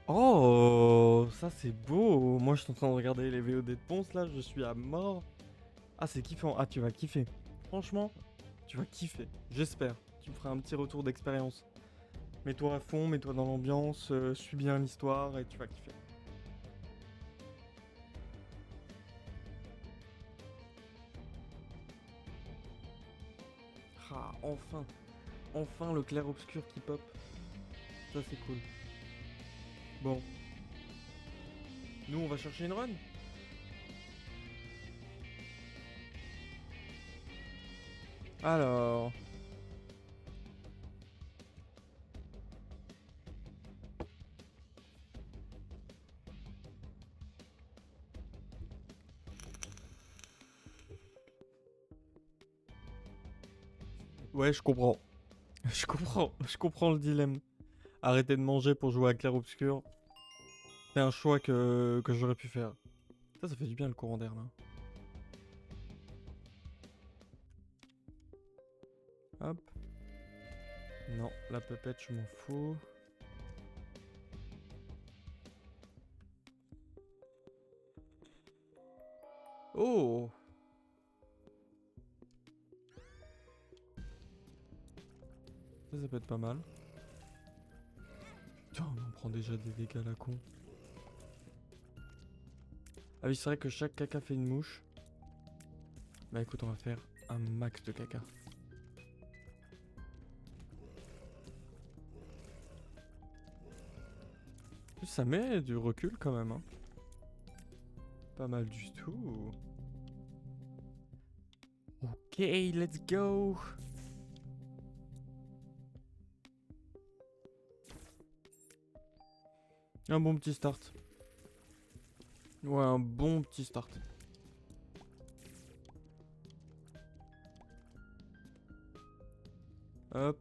[SPEAKER 1] Oh, ça c'est beau. Moi je suis en train de regarder les VOD de Ponce là, je suis à mort. Ah c'est kiffant, ah tu vas kiffer. Franchement, tu vas kiffer, j'espère. Tu me feras un petit retour d'expérience. Mets-toi à fond, mets-toi dans l'ambiance, suis bien l'histoire et tu vas kiffer. Ah, enfin. Enfin le clair-obscur qui pop. Ça c'est cool. Bon. Nous on va chercher une run. Alors... Ouais, je comprends. Je comprends le dilemme. Arrêter de manger pour jouer à clair-obscur. C'est un choix que j'aurais pu faire. Ça fait du bien le courant d'air là. Hop. Non, la pépette, je m'en fous. Oh! Ça peut être pas mal. Putain, on en prend déjà des dégâts à la con. Ah oui, c'est vrai que chaque caca fait une mouche. Bah écoute, on va faire un max de caca. Ça met du recul quand même, hein. Pas mal du tout. Ok, let's go. Un bon petit start. Ouais, un bon petit start. Hop.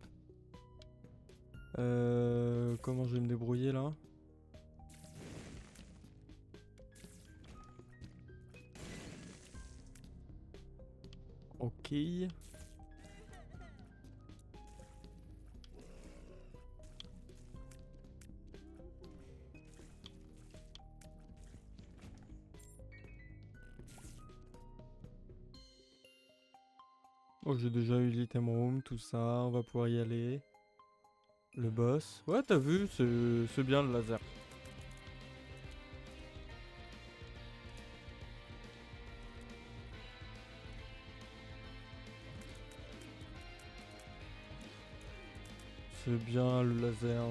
[SPEAKER 1] Comment je vais me débrouiller là? Ok. Oh, j'ai déjà eu l'item room, tout ça, on va pouvoir y aller. Le boss. Ouais, t'as vu, c'est bien le laser. C'est bien le laser.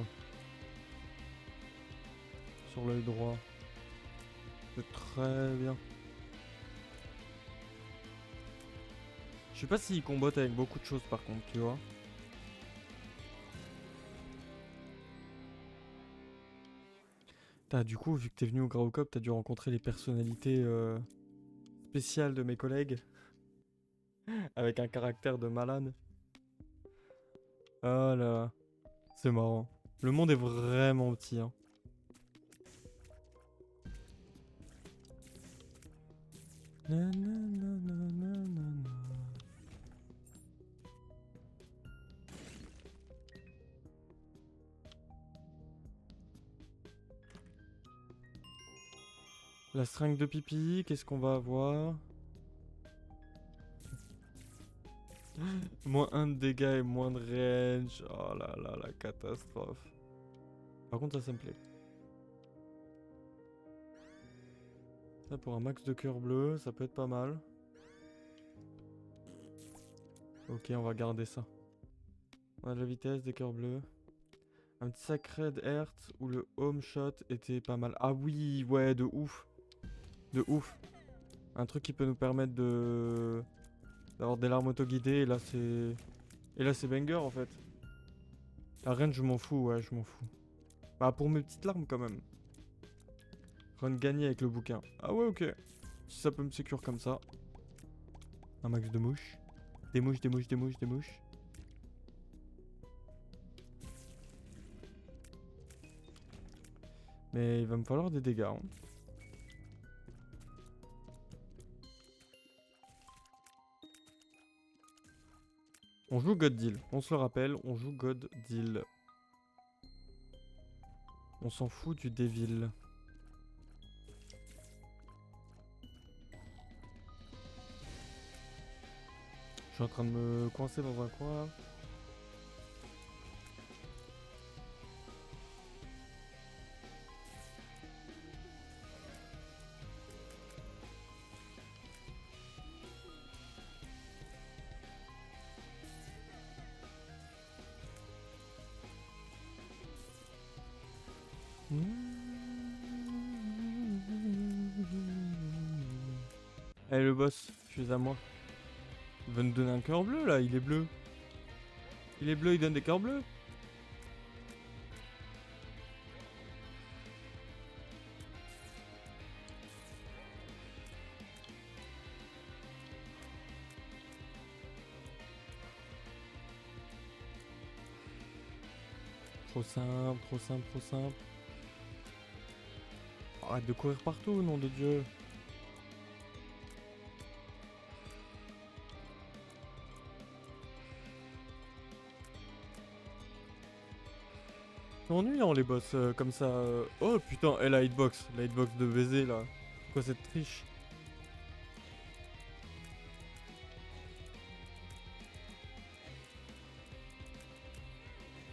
[SPEAKER 1] Sur l'œil droit. C'est très bien. Je sais pas s'il combotte avec beaucoup de choses par contre, tu vois. Du coup, vu que t'es venu au Graocop, t'as dû rencontrer les personnalités spéciales de mes collègues. Avec un caractère de malade. Oh là, c'est marrant. Le monde est vraiment petit, hein. La seringue de pipi, qu'est-ce qu'on va avoir? Moins 1 de dégâts et moins de range. Oh là là, la catastrophe. Par contre, ça me plaît. Ça pour un max de cœur bleu, ça peut être pas mal. Ok, on va garder ça. On a de la vitesse, des cœurs bleus. Un petit Sacred Heart où le home shot était pas mal. Ah oui, ouais, de ouf. De ouf. Un truc qui peut nous permettre d'avoir des larmes auto-guidées et là c'est banger en fait. Arène, je m'en fous, ouais, je m'en fous. Bah, pour mes petites larmes, quand même. Run gagné avec le bouquin. Ah ouais, ok. Si ça peut me sécure comme ça. Un max de mouches. Des mouches, des mouches, des mouches, des mouches. Mais il va me falloir des dégâts. Hein. On joue God Deal. On se le rappelle, on joue God Deal. On s'en fout du Devil. Je suis en train de me coincer dans un coin. Allez le boss, je suis à moi. Il va nous donner un cœur bleu là, il est bleu. Il est bleu, il donne des cœurs bleus. Trop simple, trop simple, trop simple. Arrête de courir partout, nom de Dieu. C'est ennuyant les boss comme ça. Oh putain, et la hitbox de baiser là. Quoi cette triche?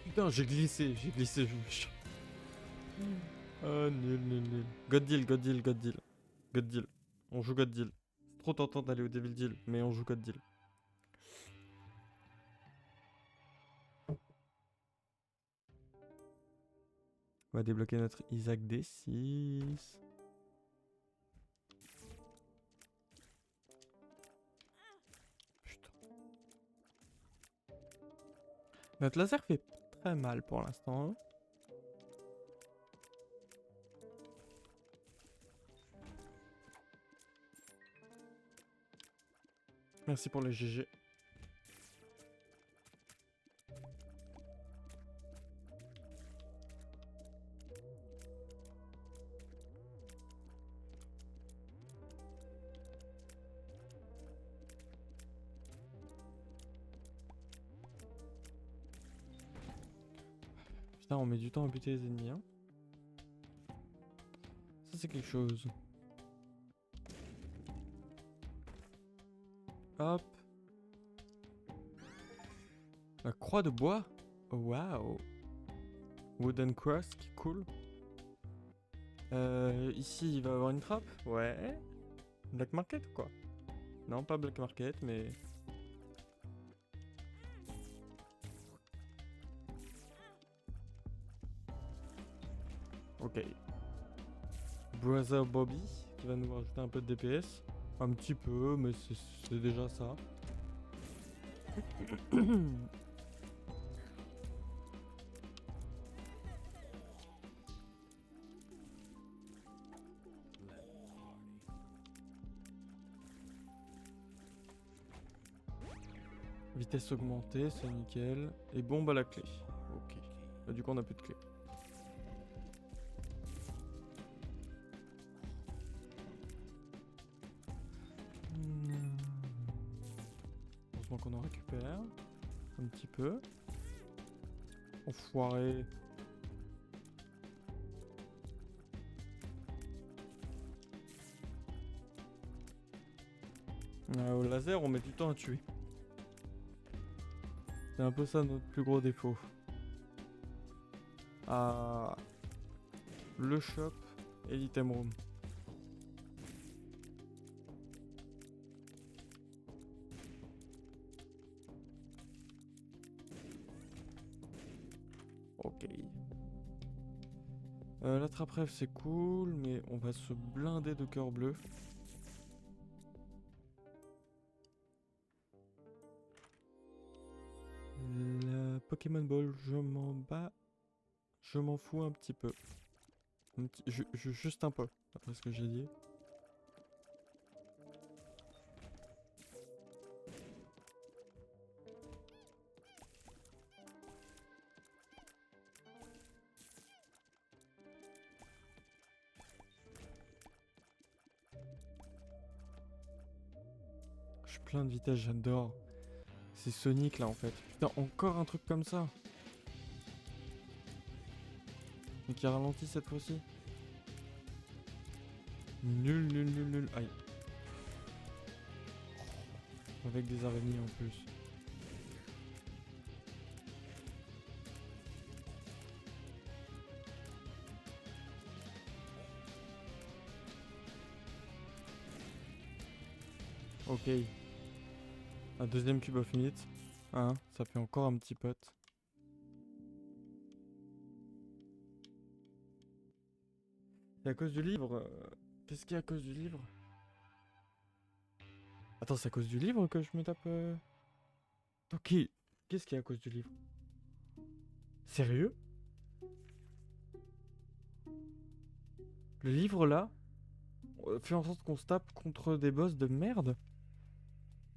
[SPEAKER 1] Putain, j'ai glissé, je... Ah, nul, nul, nul. God deal, God deal, God deal. God deal. On joue God deal. C'est trop tentant d'aller au Devil Deal, mais on joue God deal. On va débloquer notre Isaac D6. Putain. Notre laser fait très mal pour l'instant. Hein. Merci pour les GG. Putain, on met du temps à buter les ennemis. Hein. Ça, c'est quelque chose. Hop. La croix de bois. Oh, waouh. Wooden cross, qui est cool. Ici, il va y avoir une trappe. Ouais. Black market ou quoi? Non, pas black market, mais... Ok. Brother Bobby, qui va nous rajouter un peu de DPS. Un petit peu, mais c'est déjà ça. Vitesse augmentée, c'est nickel. Et bombe à la clé. Ok. Bah, du coup, on a plus de clé. Heureusement qu'on en récupère. Un petit peu. Enfoiré. Au laser, on met du temps à tuer. C'est un peu ça notre plus gros défaut. Ah, le shop et l'item room. Ok. L'attrape-rêve c'est cool, mais on va se blinder de cœur bleu. La Pokémon Ball, je m'en bats. Je m'en fous un petit peu. Juste un peu, après ce que j'ai dit. Je suis plein de vitesse, j'adore. C'est Sonic là en fait. Putain, encore un truc comme ça. Mais qui ralentit cette fois-ci. Nul, nul, nul, nul. Aïe. Avec des araignées en plus. Ok. Un deuxième cube of meat. Hein, ça fait encore un petit pote. C'est à cause du livre. Qu'est-ce qu'il y a à cause du livre? Attends, c'est à cause du livre que je me tape... Ok. Qu'est-ce qu'il y a à cause du livre? Sérieux? Le livre là fait en sorte qu'on se tape contre des boss de merde?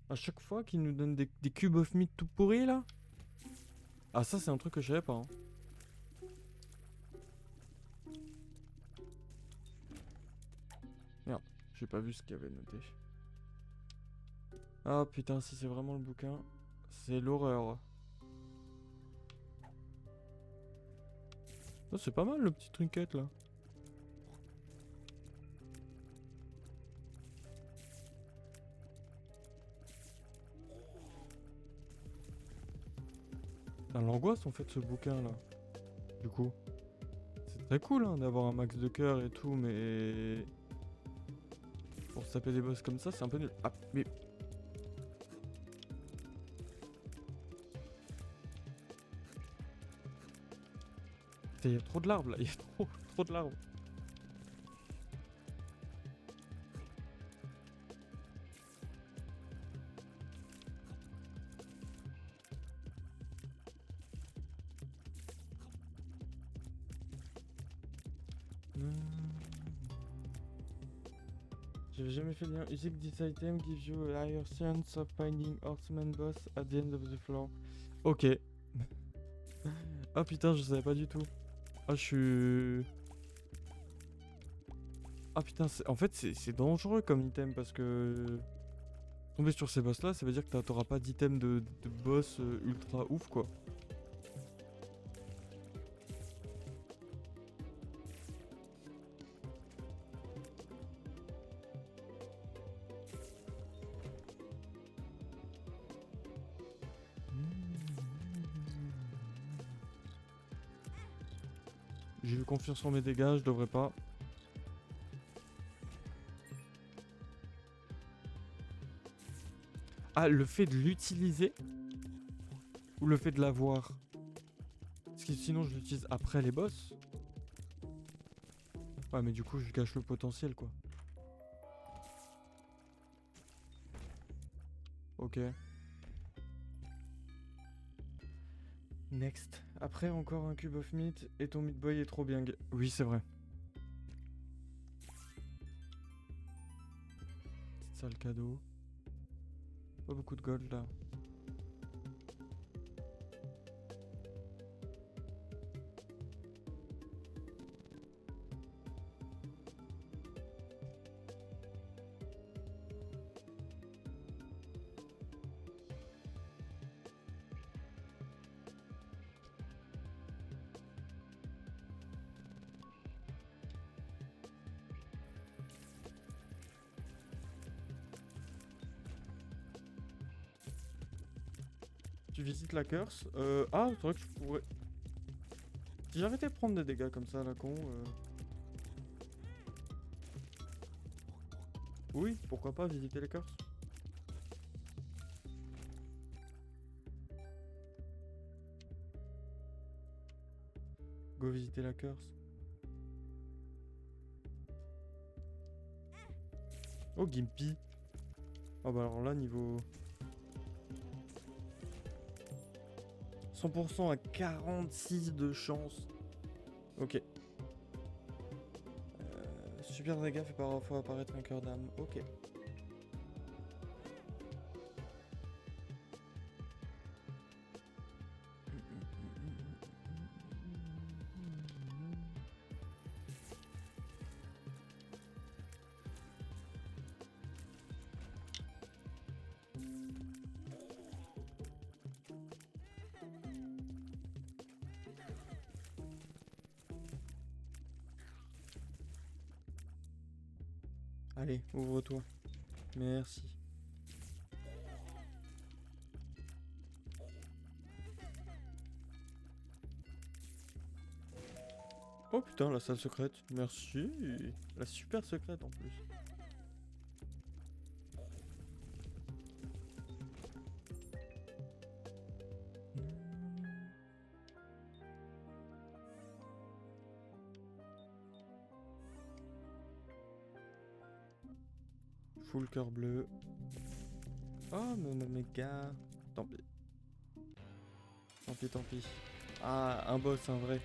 [SPEAKER 1] À chaque fois qu'ils nous donnent des cubes of meat tout pourris là? Ah ça c'est un truc que je savais pas hein. Merde, j'ai pas vu ce qu'il y avait noté. Ah putain, si c'est vraiment le bouquin, c'est l'horreur. Oh, c'est pas mal le petit trinket là. Putain, l'angoisse en fait ce bouquin là. Du coup, c'est très cool hein, d'avoir un max de cœur et tout, mais pour se taper des boss comme ça, c'est un peu nul. Ah mais il y a trop de larves là, il y a trop de larves. J'avais jamais fait le lien. Using this item gives you a higher chance of finding Horseman boss at the end of the floor. Ok. Ah putain, je savais pas du tout. Ah, je suis... Ah putain, en fait, c'est dangereux comme item parce que... Tomber sur ces boss là, ça veut dire que t'auras pas d'item de boss ultra ouf quoi. J'ai eu confiance en mes dégâts, je devrais pas. Ah, le fait de l'utiliser ou le fait de l'avoir? Parce que sinon je l'utilise après les boss. Ouais, mais du coup je gâche le potentiel quoi. Ok. Next. Après encore un cube of meat et ton meat boy est trop bien. Oui, c'est vrai. C'est ça le cadeau. Pas beaucoup de gold là. Tu visites la curse. Ah, c'est vrai que je pourrais... Si j'arrêtais de prendre des dégâts comme ça, la con... Oui, pourquoi pas visiter la curse. Go visiter la curse. Oh, Gimpy. Ah bah alors là, niveau... 100% à 46 de chance. Ok. Super dégâts fait parfois apparaître un cœur d'âme. Ok. Allez, ouvre-toi. Merci. Oh putain, la salle secrète. Merci. La super secrète en plus. Full cœur bleu. Oh, mes gars. Tant pis. Tant pis, tant pis. Ah, un boss, un vrai.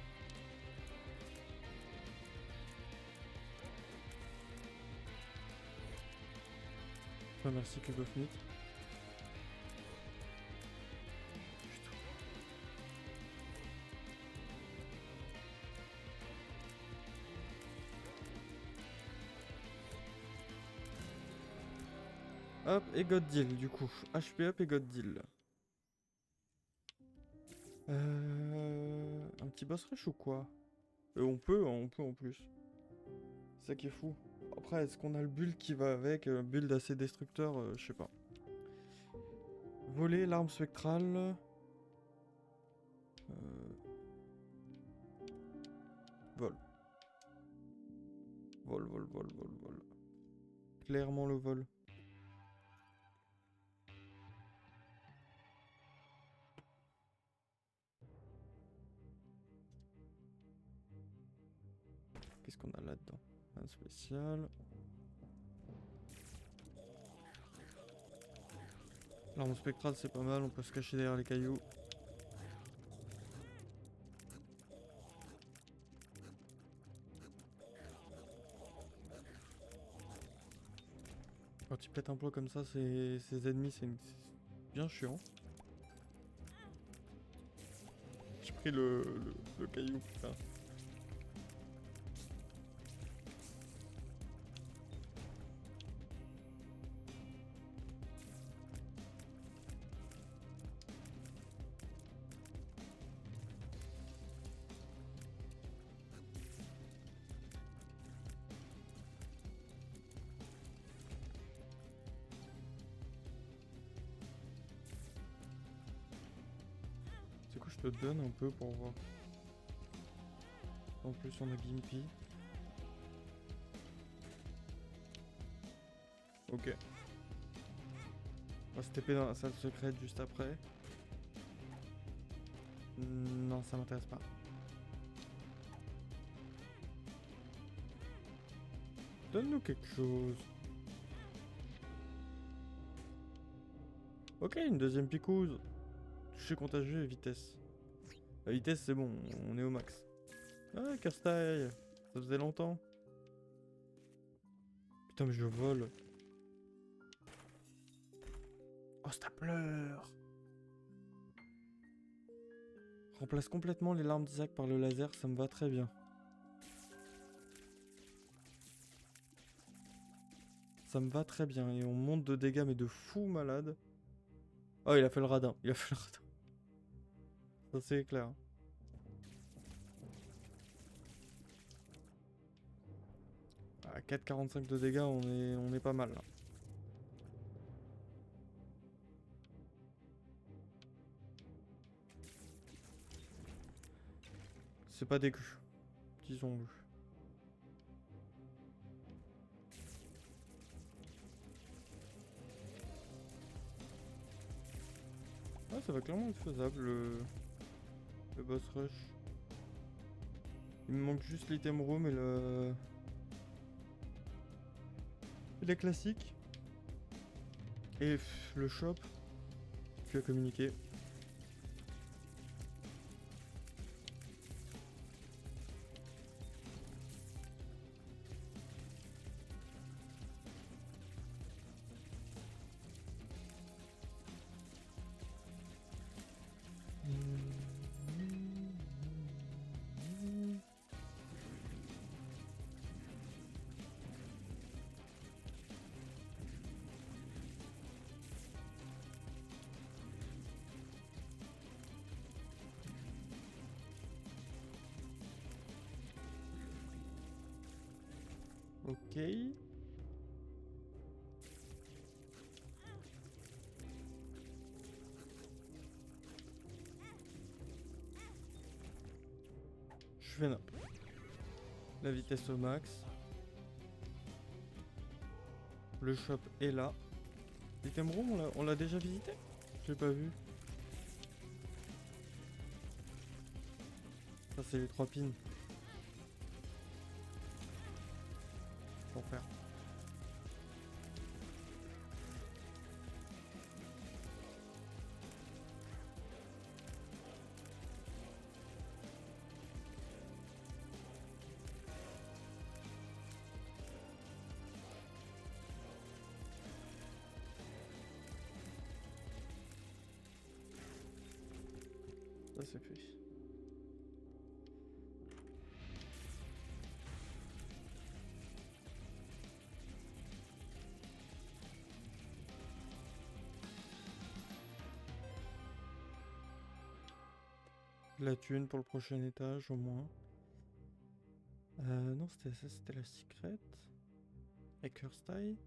[SPEAKER 1] Oh, merci, Cube of Meat. Hop, et God Deal, du coup. HP up et God Deal. Un petit boss rush ou quoi? On peut en plus. C'est ça qui est fou. Après, est-ce qu'on a le build qui va avec? Build assez destructeur, je sais pas. Voler, l'arme spectrale. Vol. Vol. Clairement le vol. Qu'est-ce qu'on a là-dedans? Un spécial. L'arme spectrale c'est pas mal, on peut se cacher derrière les cailloux. Quand il pète un peu comme ça, ses ennemis, c'est bien chiant. J'ai pris le caillou, putain. C'est quoi, je te donne un peu pour voir. En plus, on a Gimpy. Ok. On va se taper dans la salle secrète juste après. Non, ça m'intéresse pas. Donne-nous quelque chose. Ok, une deuxième picouse. Toucher contagieux et vitesse. La vitesse, c'est bon, on est au max. Ah, Kerstyle, ça faisait longtemps. Putain, mais je vole. Oh, Stapler. Remplace complètement les larmes d'Isaac par le laser, ça me va très bien. Ça me va très bien, et on monte de dégâts, mais de fou malade. Oh, il a fait le radin, Ça, c'est clair. À 4,45 de dégâts, on est pas mal là. C'est pas dégueu, disons-le. Ah, ça va clairement être faisable le boss rush. Il me manque juste l'item room et la classique. Et le shop. Puis à communiquer. Ok. Je fais nap. La vitesse au max. Le shop est là. L'item room, on l'a déjà visité? J'ai pas vu. Ça, c'est les 3 pins. Pour faire. Ça, c'est fait. La thune pour le prochain étage au moins. Non, c'était ça, c'était la secret. Hackerstyle.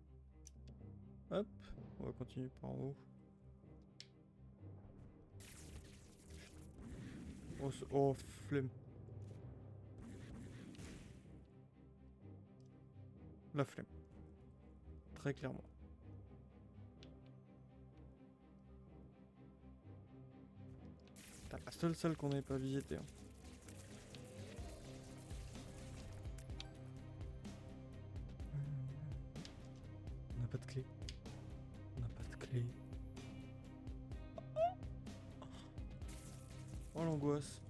[SPEAKER 1] Hop, on va continuer par en haut. Oh, oh, flemme. La flemme. Très clairement. T'as la seule salle qu'on n'avait pas visitée. Hein. On n'a pas de clé. On n'a pas de clé. Oh l'angoisse.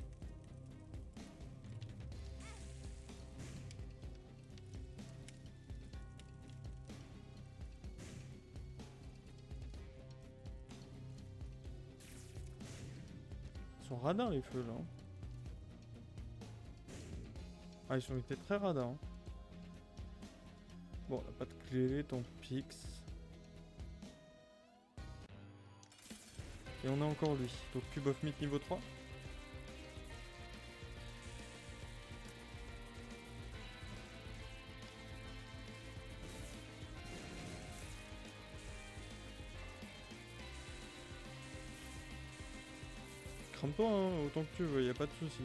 [SPEAKER 1] Ils sont radins les feux là. Hein. Ah ils ont été très radins. Hein. Bon, on n'a pas de clé, tant pis. Et on a encore lui. Donc Cube of Meat niveau 3. Crame-toi hein, autant que tu veux, y a pas de souci.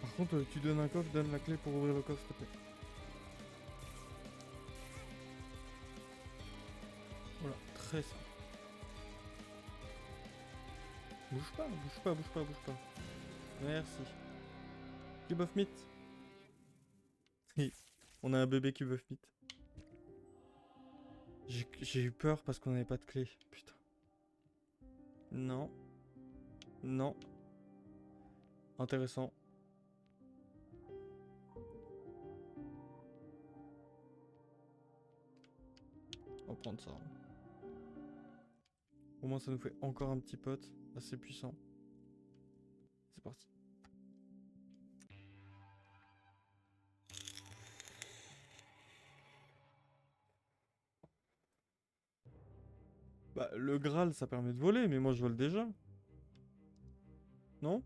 [SPEAKER 1] Par contre, tu donnes un coffre, donne la clé pour ouvrir le coffre, s'il te plaît. Voilà, très simple. Bouge pas, bouge pas, bouge pas, bouge pas. Merci. Cube of Meat. Oui, on a un bébé Cube of Meat. J'ai eu peur parce qu'on n'avait pas de clé. Putain. Non. Non. Intéressant. On va prendre ça. Au moins ça nous fait encore un petit pote assez puissant. C'est parti. Bah le Graal ça permet de voler mais moi je vole déjà. Non?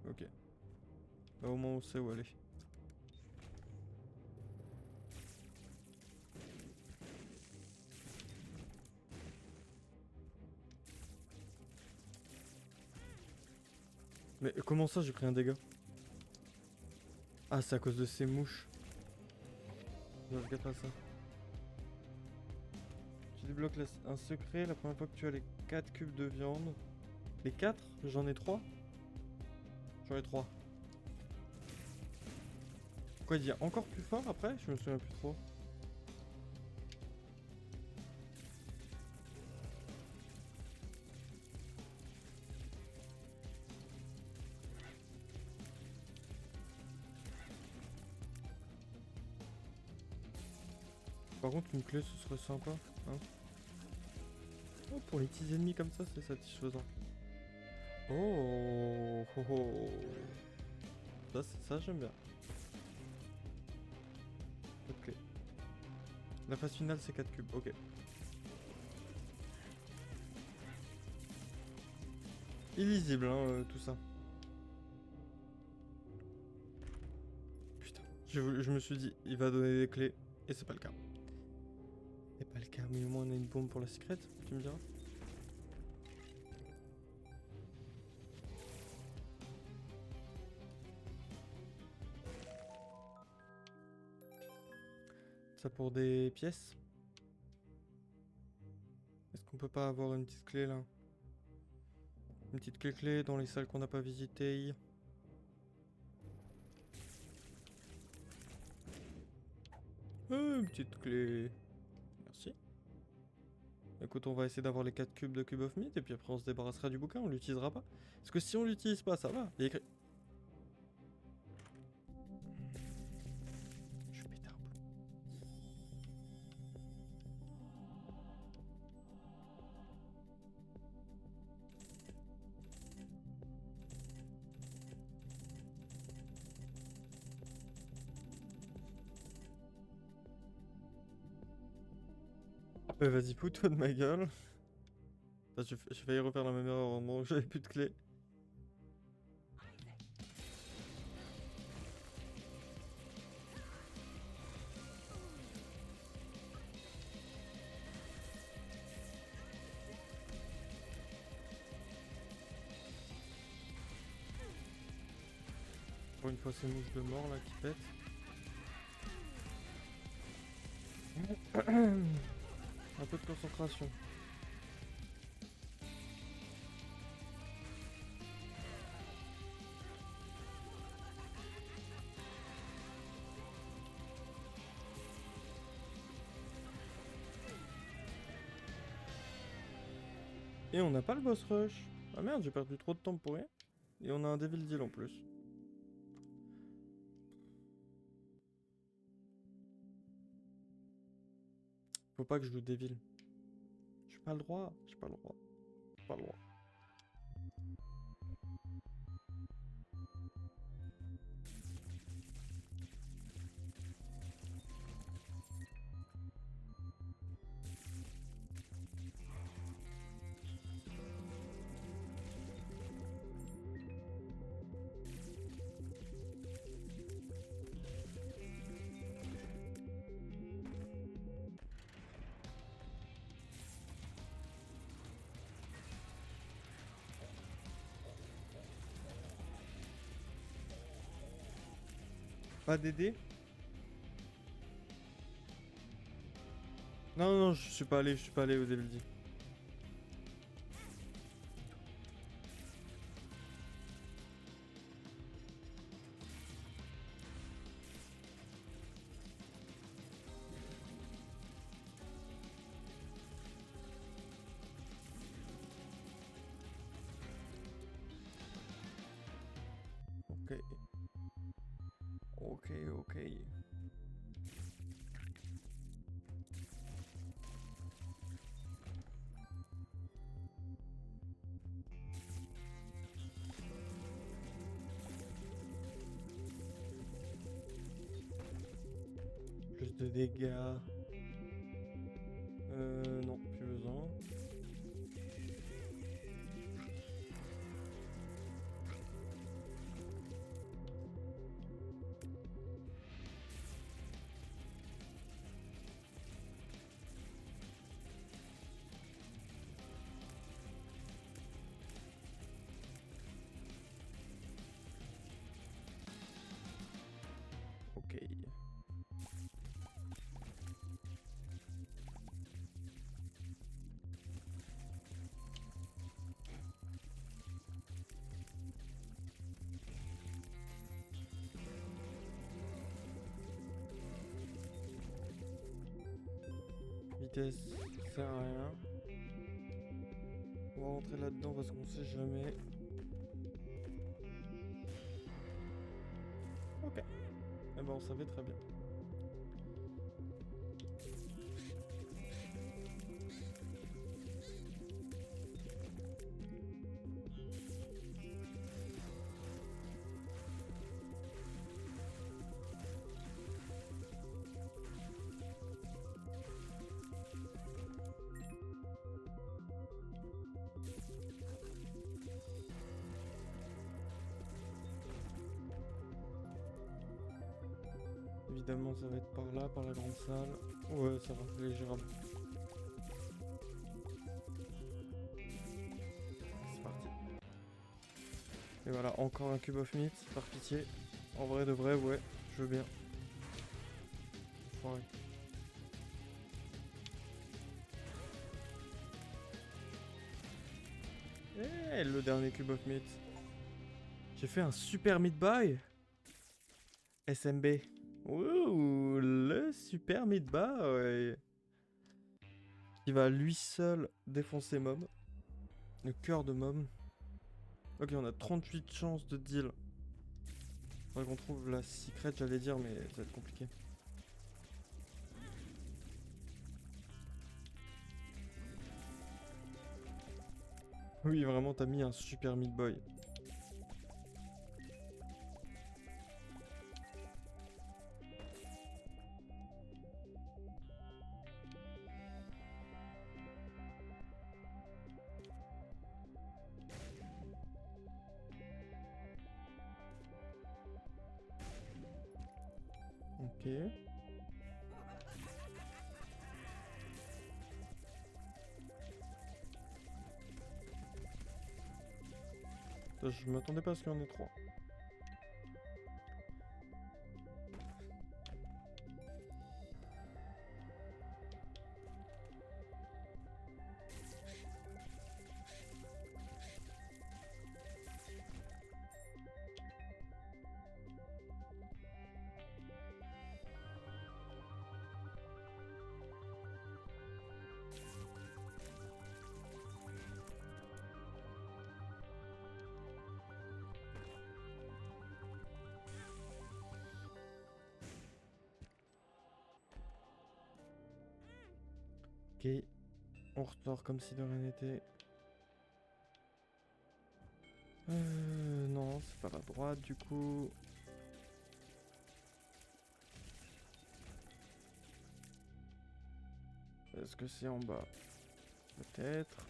[SPEAKER 1] Ok. Bah au moins on sait où aller. Mais comment ça j'ai pris un dégât? Ah c'est à cause de ces mouches. Non, regarde pas ça. Tu débloques un secret la première fois que tu as les 4 cubes de viande. Les 4? J'en ai 3. J'en ai 3. Quoi, il dit encore plus fort après? Je me souviens plus trop. Par contre, une clé ce serait sympa. Hein, oh, pour les petits ennemis comme ça, c'est satisfaisant. Oh, oh, oh. Ça j'aime bien. Pas de clé. La phase finale c'est 4 cubes, ok. Illisible tout ça. Putain, je me suis dit, il va donner des clés, et c'est pas le cas. C'est pas le cas, mais au moins on a une bombe pour la secrète, tu me diras. Ça pour des pièces. Est-ce qu'on peut pas avoir une petite clé là? Une petite clé dans les salles qu'on n'a pas visitées. Une petite clé. Merci. Écoute, on va essayer d'avoir les 4 cubes de Cube of Meat et puis après on se débarrassera du bouquin, on l'utilisera pas. Parce que si on l'utilise pas, ça va. Il y a écrit... Je vais péter un plomb. Vas-y, fous-toi de ma gueule. J'ai failli refaire la même erreur au moment où j'avais plus de clé. Pour une fois, c'est mouche de mort là qui pète. Un peu de concentration. Et on n'a pas le boss rush. Ah merde, j'ai perdu trop de temps pour rien. Et on a un Devil Deal en plus. Faut pas que je joue Devil. J'ai pas le droit, j'ai pas le droit. J'ai pas le droit. Pas d'aider? Non, non, je suis pas allé au Devil Deal. Ok. Ok, ok. Plus de dégâts. Non, plus besoin. Ok. Vitesse, ça sert à rien. On va rentrer là-dedans parce qu'on sait jamais. Ok. Eh ben on savait très bien. évidemment ça va être par là, par la grande salle. Ouais, ça va, elle est gérable. C'est parti. Et voilà, encore un cube of meat, par pitié. En vrai de vrai, ouais, je veux bien. Enfoiré. Eh, le dernier cube of meat. J'ai fait un super meat buy. SMB. Ouh, le super meat buy. Qui va lui seul défoncer Mob. Le cœur de Mob. Ok, on a 38 chances de deal. Faudrait qu'on trouve la secret, j'allais dire, mais ça va être compliqué. Oui, vraiment, t'as mis un super meat boy. Ok. Je m'attendais pas à ce qu'il y en ait 3. Ok. On ressort comme si de rien n'était. Non, c'est par la droite du coup. Est-ce que c'est en bas? Peut-être.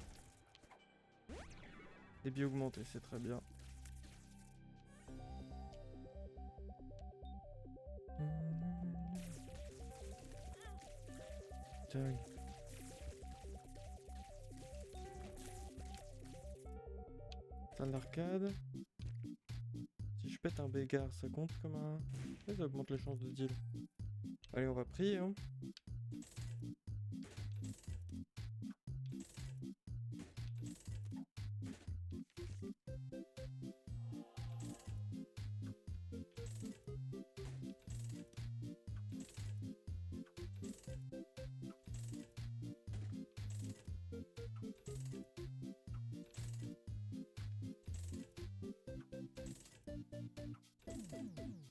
[SPEAKER 1] Débit augmenté, c'est très bien. Tiens. Salle d'arcade. Si je pète un bégard, ça compte comme un... Ça augmente les chances de deal. Allez, on va prier, hein.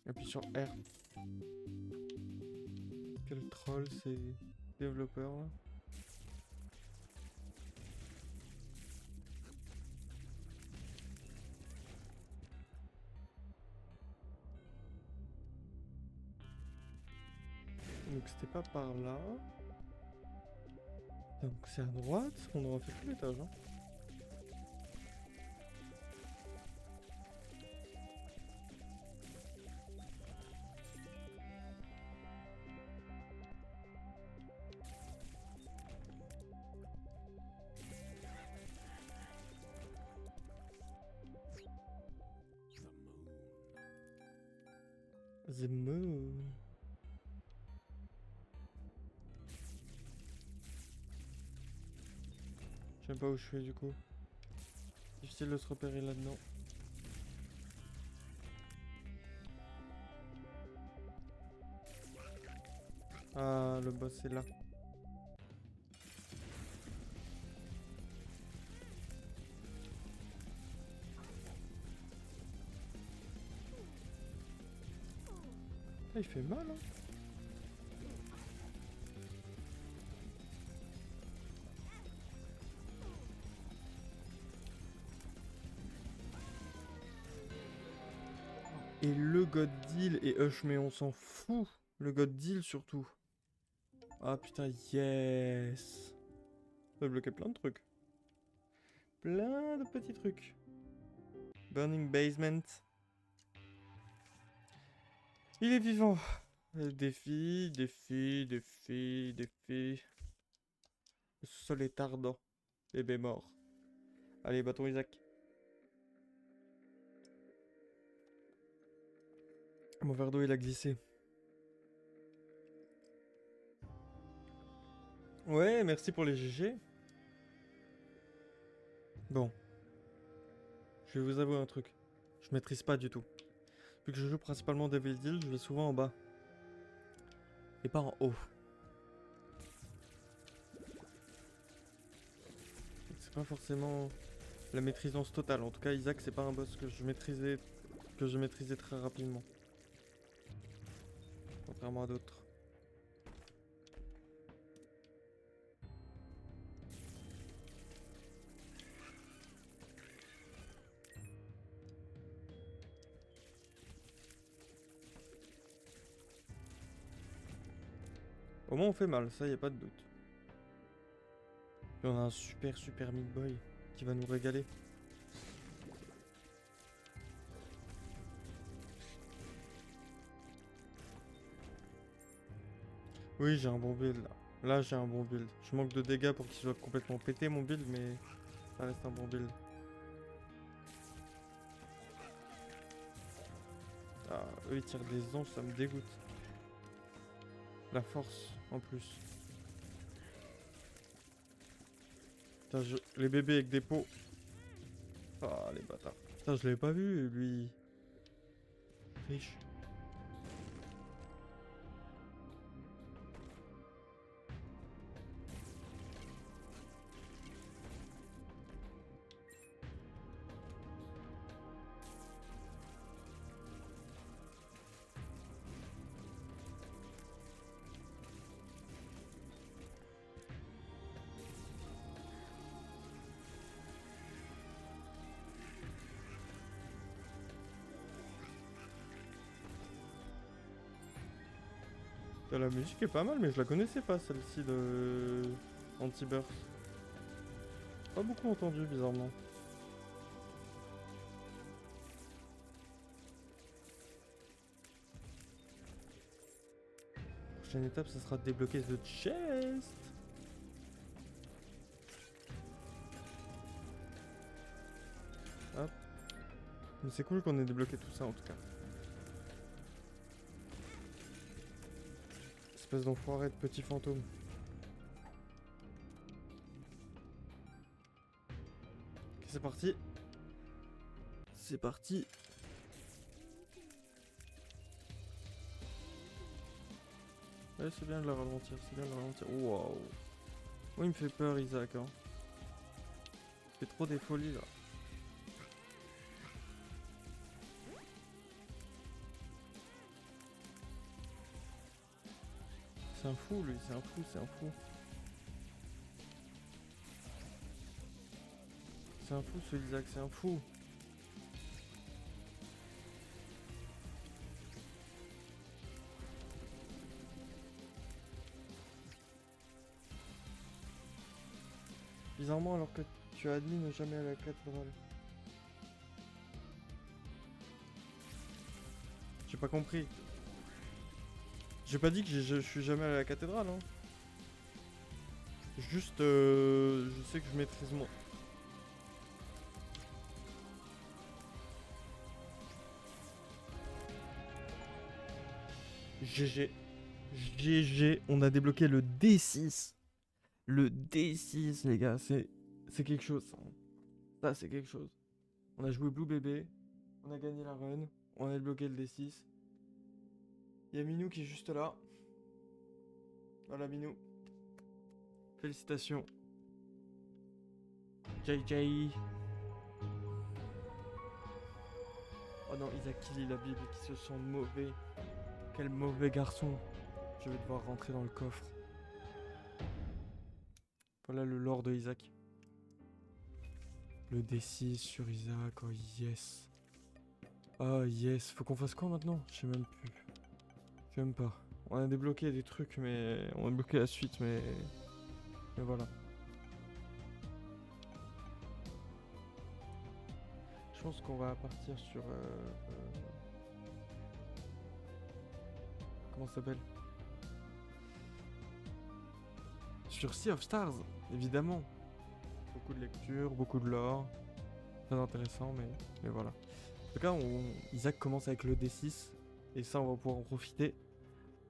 [SPEAKER 1] Appuie sur R. Quel troll ces développeurs là. Donc c'était pas par là. Donc c'est à droite. On aura fait tout l'étage. Hein. The moon. Je sais pas où je suis du coup. Difficile de se repérer là-dedans. Ah, le boss est là. Ah, il fait mal, hein. Et le God Deal et Hush, mais on s'en fout. Le God Deal surtout. Ah putain, yes. Ça a bloqué plein de trucs. Plein de petits trucs. Burning Basement. Il est vivant. Défi, défi, défi, défi. Le sol est ardent. Bébé mort. Allez, bâton Isaac. Mon verre d'eau, il a glissé. Ouais, merci pour les GG. Bon. Je vais vous avouer un truc. Je maîtrise pas du tout. Vu que je joue principalement Devil Deal, je vais souvent en bas. Et pas en haut. C'est pas forcément la maîtrisance totale. En tout cas, Isaac, c'est pas un boss que je maîtrisais très rapidement. Contrairement à d'autres. Au moins on fait mal, ça y a pas de doute. Et on a un super Meat Boy qui va nous régaler. Oui, j'ai un bon build là. Là, j'ai un bon build. Je manque de dégâts pour qu'il soit complètement pété mon build, mais ça reste un bon build. Ah, eux ils tirent des anges, ça me dégoûte. La force en plus. Putain, les bébés avec des pots. Ah, les bâtards. Putain, je l'avais pas vu, lui. Riche. Putain, la musique est pas mal, mais je la connaissais pas celle-ci de Anti-Burst. Pas beaucoup entendu, bizarrement. Prochaine étape, ça sera de débloquer The Chest. Hop. Mais c'est cool qu'on ait débloqué tout ça en tout cas. Espèce d'enfoiré de petit fantôme. Ok, c'est parti. C'est parti. Ouais, c'est bien de la ralentir, c'est bien de la ralentir. Waouh. Oh, il me fait peur, Isaac. Hein. Il fait trop des folies là. C'est un fou, lui, c'est un fou, c'est un fou. C'est un fou ce Isaac, c'est un fou. Bizarrement, alors que tu as dit ne jamais à la cathédrale. J'ai pas compris. J'ai pas dit que je suis jamais allé à la cathédrale, hein. Juste, je sais que je maîtrise mon... GG. GG, on a débloqué le D6. Le D6, les gars, c'est quelque chose. Ça, c'est quelque chose. On a joué Blue Bébé, on a gagné la run, on a débloqué le D6. Il y a Minou qui est juste là. Voilà Minou. Félicitations. JJ. Oh non, Isaac qui lit la Bible et qui se sent mauvais. Quel mauvais garçon. Je vais devoir rentrer dans le coffre. Voilà le lore de Isaac. Le D6 sur Isaac, oh yes. Oh yes, faut qu'on fasse quoi maintenant? Je sais même plus. Je sais même pas. On a débloqué des trucs, mais... On a débloqué la suite, mais... Mais voilà. Je pense qu'on va partir sur... comment ça s'appelle? Sur Sea of Stars, évidemment. Beaucoup de lecture, beaucoup de lore. Très intéressant, mais voilà. En tout cas, Isaac commence avec le D6. Et ça, on va pouvoir en profiter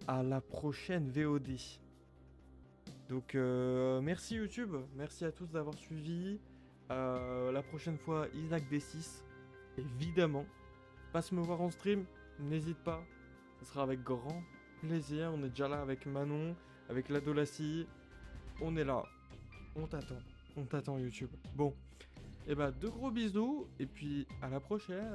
[SPEAKER 1] à la prochaine VOD. Donc, merci YouTube. Merci à tous d'avoir suivi. La prochaine fois, Isaac D6. Évidemment. Passe me voir en stream. N'hésite pas. Ce sera avec grand plaisir. On est déjà là avec Manon, avec l'Adolassie. On est là. On t'attend. On t'attend YouTube. Bon. Et bah, de gros bisous. Et puis, à la prochaine.